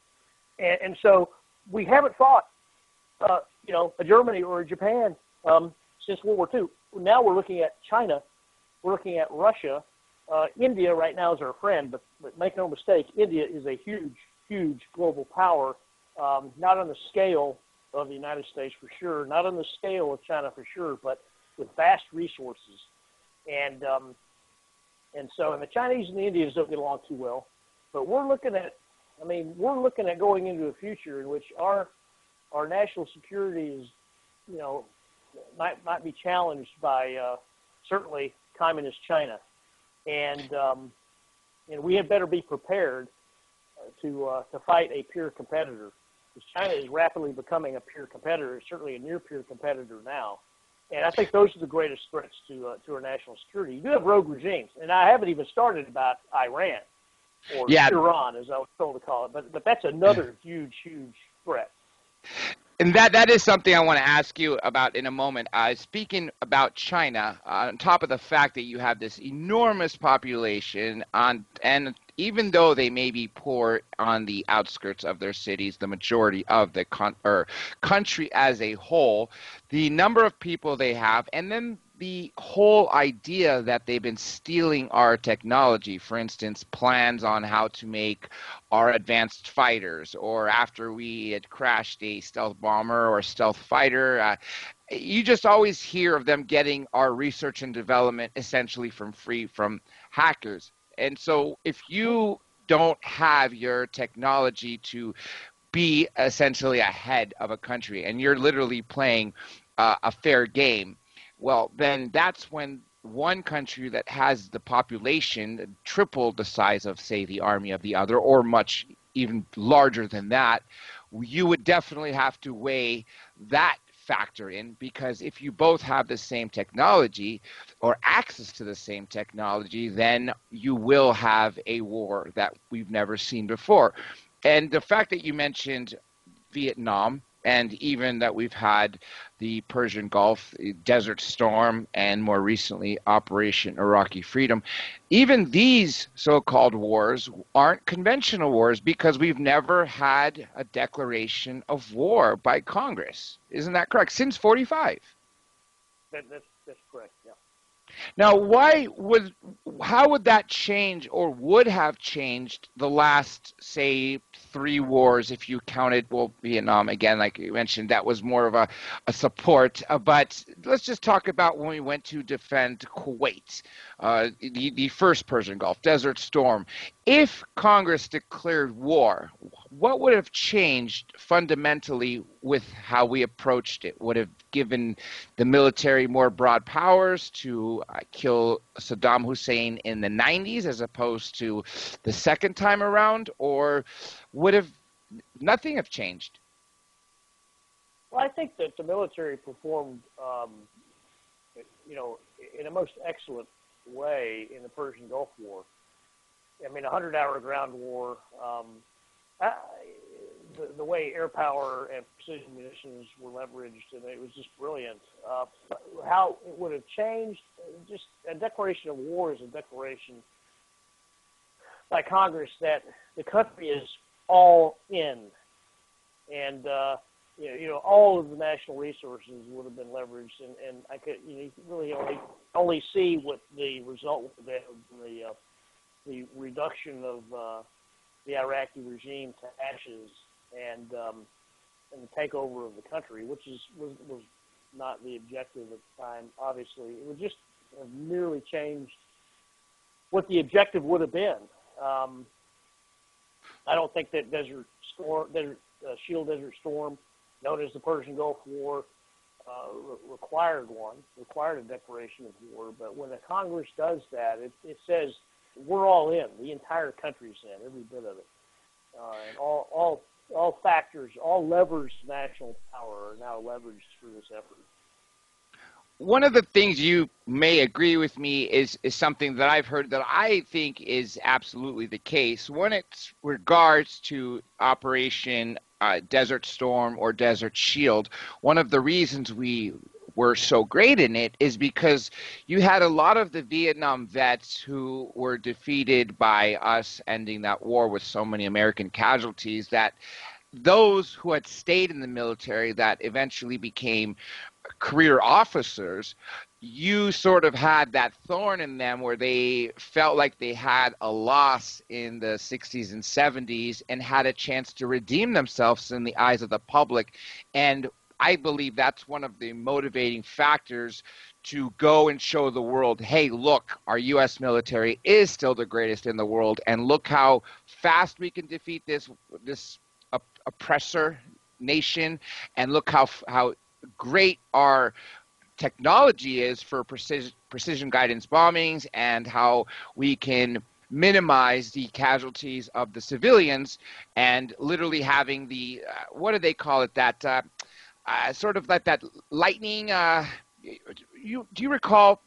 And so we haven't fought, a Germany or a Japan since World War II. Now we're looking at China. We're looking at Russia. India right now is our friend, but make no mistake, India is a huge, huge global power. Not on the scale of the United States for sure, not on the scale of China for sure, but with vast resources. And the Chinese and the Indians don't get along too well. But we're looking at going into a future in which our national security is, might be challenged by certainly communist China, and we had better be prepared to fight a peer competitor. Because China is rapidly becoming a peer competitor, certainly a near peer competitor now. And I think those are the greatest threats to our national security. You do have rogue regimes, and I haven't even started about Iran or Iran, as I was told to call it. But that's another huge, huge threat. And that is something I want to ask you about in a moment. Speaking about China, on top of the fact that you have this enormous population, and even though they may be poor on the outskirts of their cities, the majority of the country as a whole, the number of people they have, and then the whole idea that they've been stealing our technology, for instance, plans on how to make our advanced fighters, or after we had crashed a stealth bomber or stealth fighter, you just always hear of them getting our research and development essentially free from hackers. And so if you don't have your technology to be essentially ahead of a country, and you're literally playing a fair game, well, then that's when one country that has the population triple the size of, say, the army of the other, or much even larger than that, you would definitely have to weigh that factor in, because if you both have the same technology or access to the same technology, then you will have a war that we've never seen before. And the fact that you mentioned Vietnam, and even that we've had the Persian Gulf, Desert Storm, and more recently Operation Iraqi Freedom, even these so-called wars aren't conventional wars because we've never had a declaration of war by Congress. Isn't that correct? Since 45. That's correct, yeah. Now, how would that change, or would have changed, the last, say, 3 wars, if you counted, well, Vietnam, again, like you mentioned, that was more of a support. But let's just talk about when we went to defend Kuwait, the first Persian Gulf, Desert Storm. If Congress declared war, what would have changed fundamentally with how we approached it? Would have given the military more broad powers to kill Saddam Hussein in the 90s as opposed to the second time around, or would have nothing have changed? Well, I think that the military performed, in a most excellent way in the Persian Gulf War. I mean, a 100-hour ground war, the way air power and precision munitions were leveraged, and it was just brilliant. How it would have changed, just a declaration of war is a declaration by Congress that the country is all in, and all of the national resources would have been leveraged, and I could, you really only see what the result would have been, the reduction of the Iraqi regime to ashes, and the takeover of the country, which was not the objective at the time. Obviously, it would just have merely changed what the objective would have been. I don't think that Shield Desert Storm known as the Persian Gulf War, required a declaration of war. But when the Congress does that, it says we're all in. The entire country's in, every bit of it. And all factors, all levers of national power are now leveraged through this effort. One of the things you may agree with me is something that I've heard that I think is absolutely the case. When it regards to Operation Desert Storm or Desert Shield, one of the reasons we were so great in it is because you had a lot of the Vietnam vets who were defeated by us ending that war with so many American casualties, that those who had stayed in the military that eventually became career officers, you sort of had that thorn in them where they felt like they had a loss in the 60s and 70s and had a chance to redeem themselves in the eyes of the public. And I believe that's one of the motivating factors to go and show the world, hey, look, our U.S. military is still the greatest in the world, and look how fast we can defeat this oppressor nation, and look how great our technology is for precision guidance bombings, and how we can minimize the casualties of the civilians, and literally having the what do they call it, that sort of like that lightning, do you recall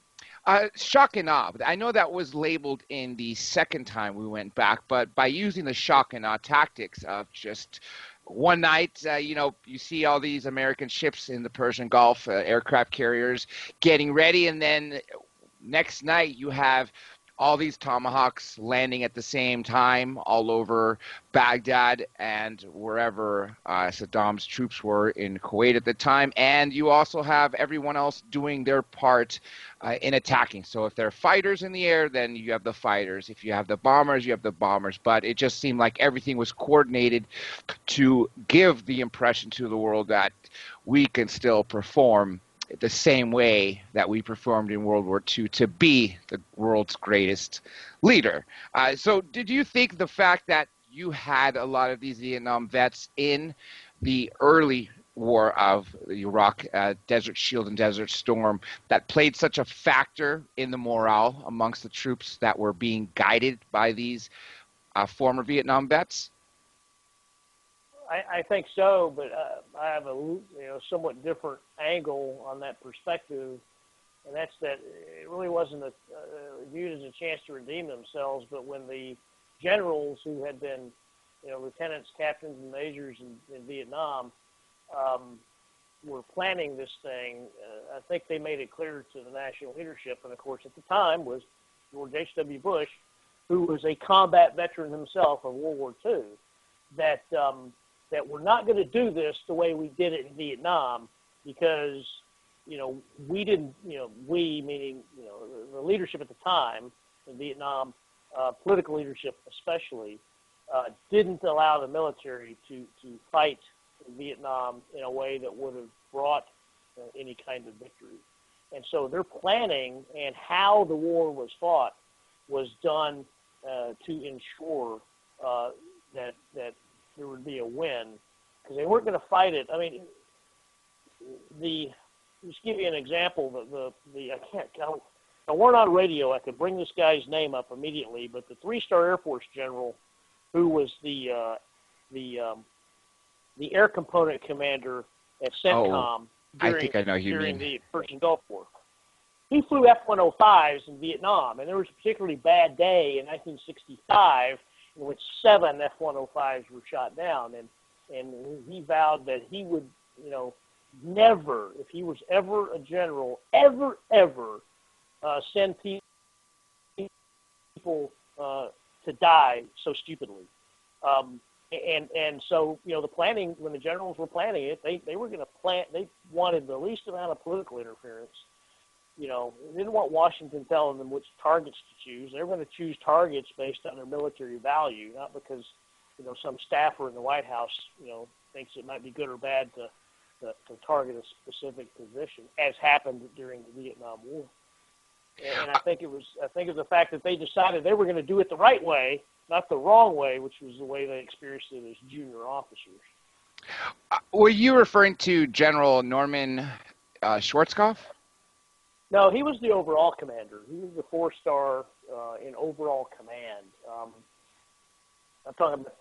shock and awe? I know that was labeled in the second time we went back, but by using the shock and awe tactics of just one night, you see all these American ships in the Persian Gulf, aircraft carriers getting ready, and then next night you have all these Tomahawks landing at the same time all over Baghdad and wherever Saddam's troops were in Kuwait at the time. And you also have everyone else doing their part in attacking. So if there are fighters in the air, then you have the fighters. If you have the bombers, you have the bombers. But it just seemed like everything was coordinated to give the impression to the world that we can still perform the same way that we performed in World War II to be the world's greatest leader. So did you think the fact that you had a lot of these Vietnam vets in the early war of the Iraq Desert Shield and Desert Storm that played such a factor in the morale amongst the troops that were being guided by these former Vietnam vets? I think so, but I have a somewhat different angle on that perspective, and that's that it really wasn't viewed as a chance to redeem themselves, but when the generals who had been lieutenants, captains, and majors in Vietnam were planning this thing, I think they made it clear to the national leadership, and of course at the time was George H.W. Bush, who was a combat veteran himself of World War II, that we're not going to do this the way we did it in Vietnam, because, we didn't, we meaning, the leadership at the time in Vietnam, political leadership especially, didn't allow the military to fight in Vietnam in a way that would have brought any kind of victory. And so their planning and how the war was fought was done to ensure that there would be a win, because they weren't going to fight it. I mean, just give you an example. I weren't on radio. I could bring this guy's name up immediately, but the 3-star Air Force general, who was the air component commander at CENTCOM during the Persian Gulf War, he flew F-105s in Vietnam, and there was a particularly bad day in 1965 in which 7 F-105s were shot down, and he vowed that he would, never, if he was ever a general, ever send people to die so stupidly. And so, the planning, when the generals were planning it, they were going to plan, they wanted the least amount of political interference. They didn't want Washington telling them which targets to choose. They were going to choose targets based on their military value, not because, some staffer in the White House, thinks it might be good or bad to target a specific position, as happened during the Vietnam War. And I think it was the fact that they decided they were going to do it the right way, not the wrong way, which was the way they experienced it as junior officers. Were you referring to General Norman Schwarzkopf? No, he was the overall commander. He was the 4-star in overall command. I'm talking about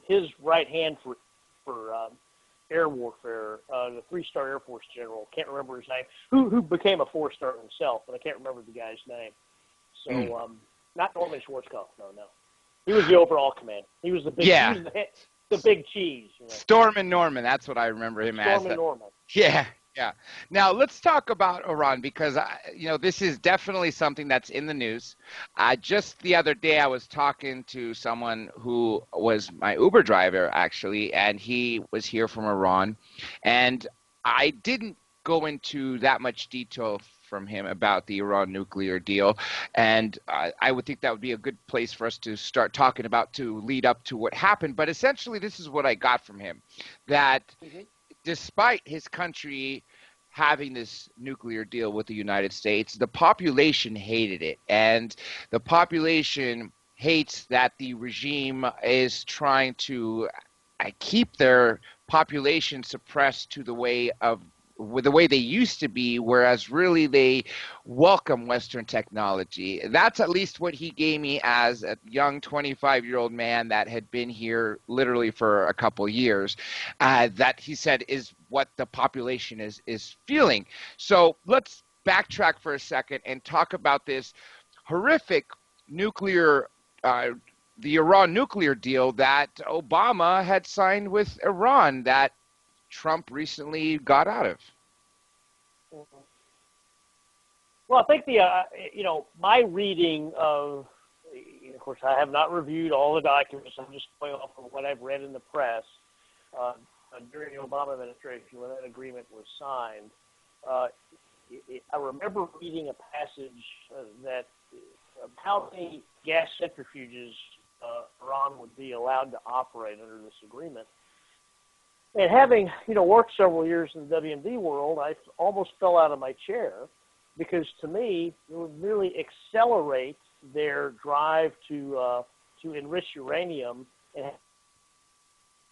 his right hand for air warfare, the 3-star Air Force general. Can't remember his name. Who became a 4-star himself, but I can't remember the guy's name. So not Norman Schwarzkopf. No. He was the overall commander. He was the big. Yeah. He was the big cheese. You know? Storm and Norman. That's what I remember him as. Storm and Norman. Yeah. Yeah. Now let's talk about Iran because this is definitely something that's in the news. Just the other day, I was talking to someone who was my Uber driver actually, and he was here from Iran, and I didn't go into that much detail from him about the Iran nuclear deal, and I would think that would be a good place for us to start talking about to lead up to what happened. But essentially, this is what I got from him, that despite his country having this nuclear deal with the United States, the population hated it, and the population hates that the regime is trying to keep their population suppressed to the way they used to be, whereas really they welcome Western technology. That's at least what he gave me as a young 25-year-old man that had been here literally for a couple years, that he said is what the population is feeling. So let's backtrack for a second and talk about this horrific nuclear the Iran nuclear deal that Obama had signed with Iran that Trump recently got out of. Well, I think my reading of course, I have not reviewed all the documents. I'm just going off of what I've read in the press during the Obama administration when that agreement was signed. I remember reading a passage that how many gas centrifuges Iran would be allowed to operate under this agreement. And having, worked several years in the WMD world, I almost fell out of my chair because to me, it would really accelerate their drive to enrich uranium and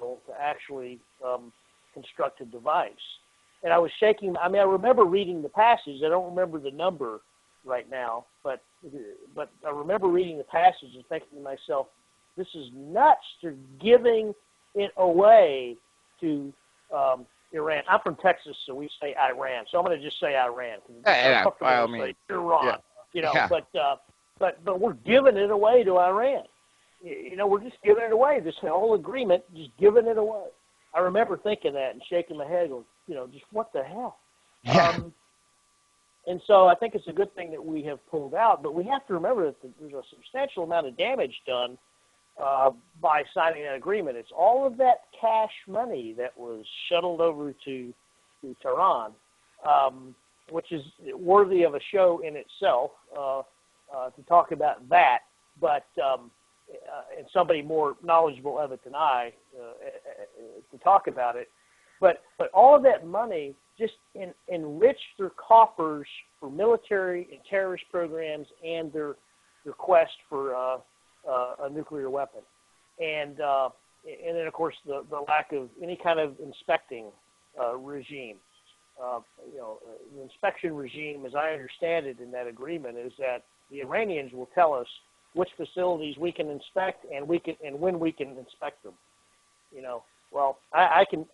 to actually construct a device. And I was shaking. I remember reading the passage. I don't remember the number right now, but I remember reading the passage and thinking to myself, this is nuts. They're giving it away to Iran. I'm from Texas, so we say Iran. So I'm going to just say Iran. Yeah, by all means. Iran. Yeah. But we're giving it away to Iran. We're just giving it away. This whole agreement, just giving it away. I remember thinking that and shaking my head, going, just what the hell? Yeah. And so I think it's a good thing that we have pulled out, but we have to remember that there's a substantial amount of damage done by signing that agreement. It's all of that cash money that was shuttled over to Tehran, which is worthy of a show in itself to talk about that. But and somebody more knowledgeable of it than I to talk about it. But all of that money just enriched their coffers for military and terrorist programs and their quest for a nuclear weapon. And then, of course, the lack of any kind of inspecting regime. The inspection regime, as I understand it in that agreement, is that the Iranians will tell us which facilities we can inspect and when we can inspect them. Well, I can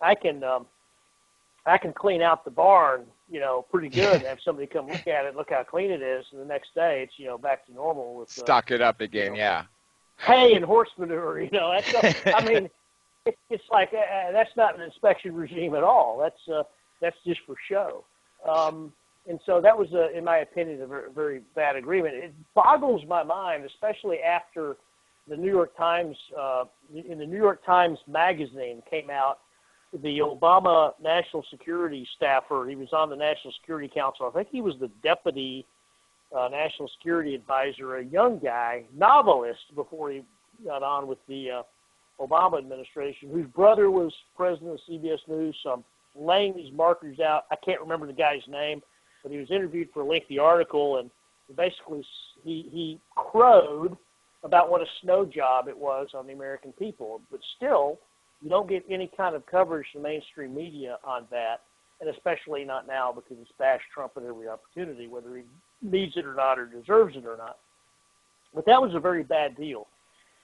clean out the barn, pretty good, and have somebody come look at it, look how clean it is, and the next day it's, back to normal with stock it up again, yeah. Hay and horse manure, that's it's like that's not an inspection regime at all. That's just for show. And so that was, in my opinion, a very, very bad agreement. It boggles my mind, especially after the New York Times, in the New York Times magazine came out, the Obama national security staffer, he was on the National Security Council. I think he was the deputy national security advisor, a young guy, novelist before he got on with the Obama administration, whose brother was president of CBS News. So I'm laying these markers out. I can't remember the guy's name, but he was interviewed for a lengthy article, and basically he crowed about what a snow job it was on the American people. But still, You don't get any kind of coverage from mainstream media on that, and especially not now because it's bashed Trump at every opportunity, whether he needs it or not or deserves it or not. But that was a very bad deal.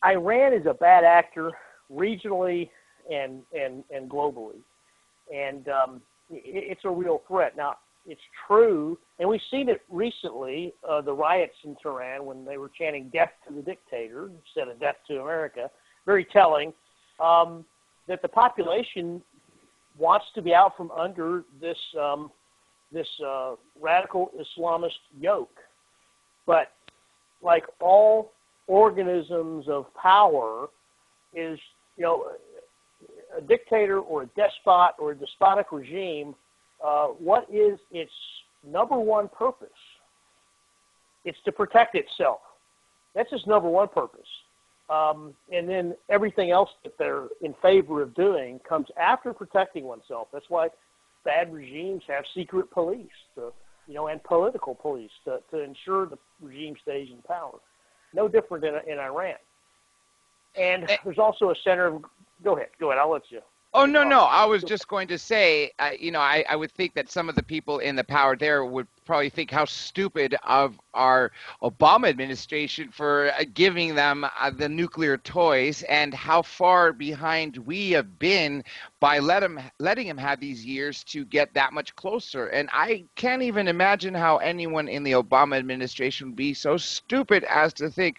Iran is a bad actor regionally and globally, and it's a real threat. Now, it's true, and we've seen it recently, the riots in Tehran when they were chanting death to the dictator instead of death to America, very telling that the population wants to be out from under this radical Islamist yoke. But like all organisms of power is, a dictator or a despot or a despotic regime, what is its number one purpose? It's to protect itself. That's its number one purpose. And then everything else that they're in favor of doing comes after protecting oneself. That's why bad regimes have secret police, and political police to ensure the regime stays in power. No different in Iran. And there's also a center of. Go ahead. I'll let you. Oh, no. I was just going to say, I would think that some of the people in the power there would probably think how stupid of our Obama administration for giving them the nuclear toys, and how far behind we have been by letting him have these years to get that much closer. And I can't even imagine how anyone in the Obama administration would be so stupid as to think,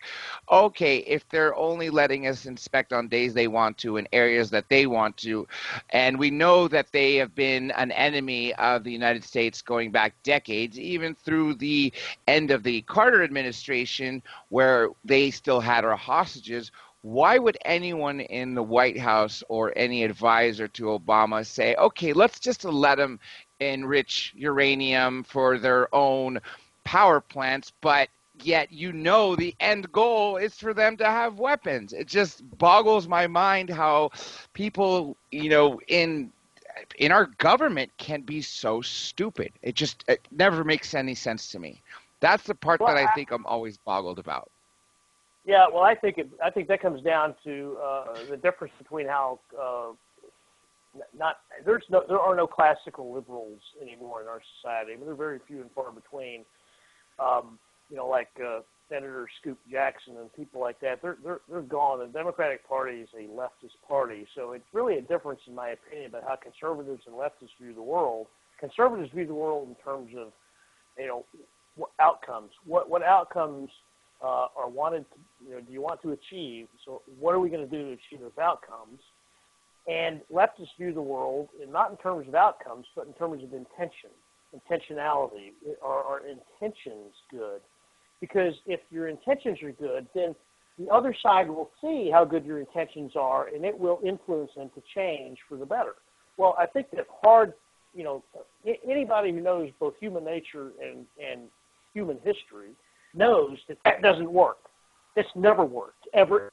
okay, if they're only letting us inspect on days they want to in areas that they want to, and we know that they have been an enemy of the United States going back decades, even through the end of the Carter administration, where they still had our hostages. Why would anyone in the White House or any advisor to Obama say, okay, let's just let them enrich uranium for their own power plants, but yet the end goal is for them to have weapons? It just boggles my mind how people, in our government can be so stupid. It never makes any sense to me. That's the part that I think I'm always boggled about. Yeah, well, I think that comes down to the difference between how there are no classical liberals anymore in our society. I mean, they're very few and far between. Like Senator Scoop Jackson and people like that. They're gone. The Democratic Party is a leftist party, so it's really a difference, in my opinion, about how conservatives and leftists view the world. Conservatives view the world in terms of, what outcomes. What outcomes are wanted? Do you want to achieve? So what are we going to do to achieve those outcomes? And leftists view the world not in terms of outcomes, but in terms of intentionality. Are intentions good? Because if your intentions are good, then the other side will see how good your intentions are, and it will influence them to change for the better. Well, I think that anybody who knows both human nature and human history knows that doesn't work. It's never worked. Ever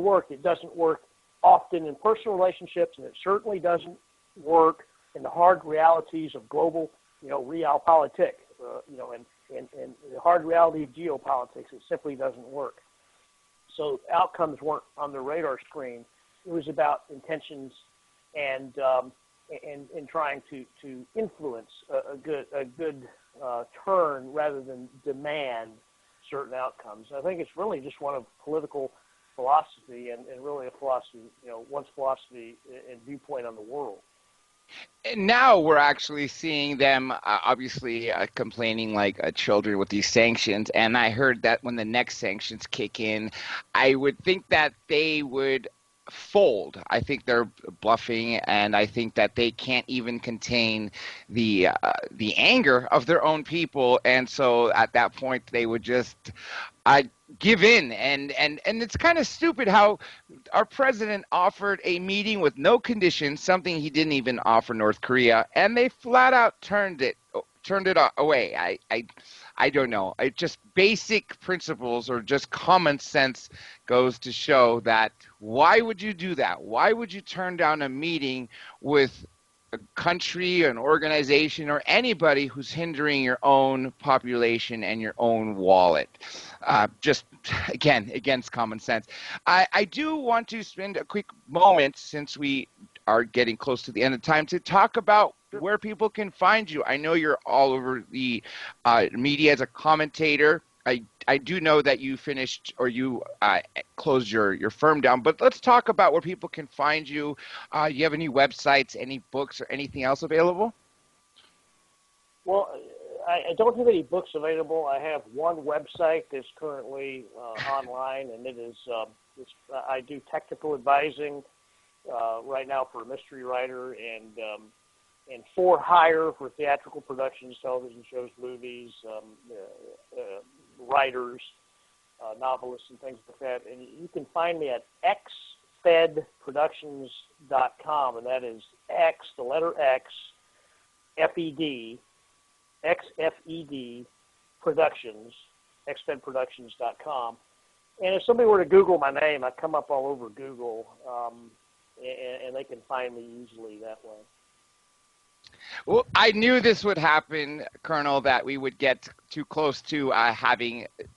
work. It doesn't work often in personal relationships, and it certainly doesn't work in the hard realities of global, realpolitik, and the hard reality of geopolitics. It simply doesn't work. So outcomes weren't on the radar screen. It was about intentions and trying to influence a good turn rather than demand certain outcomes. I think it's really just one of political philosophy and really a philosophy, one's philosophy and viewpoint on the world. And now we're actually seeing them obviously complaining like children with these sanctions. And I heard that when the next sanctions kick in, I would think that they would fold. I think they're bluffing, and I think that they can't even contain the anger of their own people. And so at that point, they would just give in. And it's kind of stupid how our president offered a meeting with no conditions, something he didn't even offer North Korea, and they flat out turned it away. I don't know. It just basic principles or just common sense goes to show that why would you do that? Why would you turn down a meeting with a country, an organization, or anybody who's hindering your own population and your own wallet. Just, again, against common sense. I do want to spend a quick moment, since we are getting close to the end of time, to talk about where people can find you. I know you're all over the media as a commentator. I do know that you finished, or you closed your firm down, but let's talk about where people can find you. You have any websites, any books, or anything else available? Well, I don't have any books available. I have one website that's currently online, and it is I do technical advising right now for a mystery writer and for hire for theatrical productions, television shows, movies, writers, novelists, and things like that. And you can find me at xfedproductions.com, and that is X, the letter X, FED, XFED Productions, xfedproductions.com. And if somebody were to Google my name, I come up all over Google, and they can find me easily that way. Well, I knew this would happen, Colonel, that we would get too close to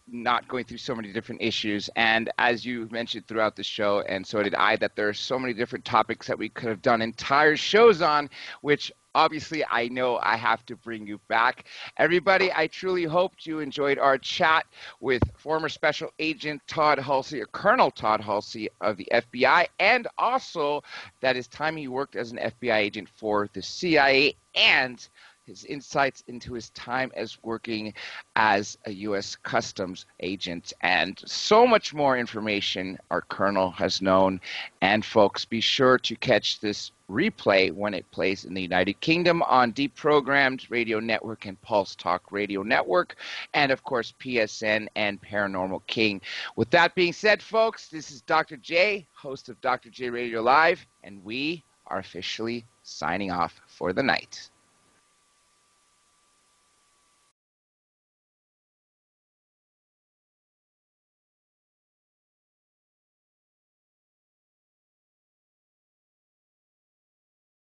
not going through so many different issues. And as you mentioned throughout the show, and so did I, that there are so many different topics that we could have done entire shows on, which obviously I know I have to bring you back. Everybody, I truly hoped you enjoyed our chat with former Special Agent Todd Hulsey, or Colonel Todd Hulsey of the FBI, and also that his time he worked as an FBI agent for the CIA, and his insights into his time as working as a U.S. Customs agent, and so much more information our Colonel has known. And folks, be sure to catch this replay when it plays in the United Kingdom on Deprogrammed Radio Network and Pulse Talk Radio Network, and of course PSN and Paranormal King. With that being said, folks, this is Dr. J, host of Dr. J Radio Live, and we are officially signing off for the night.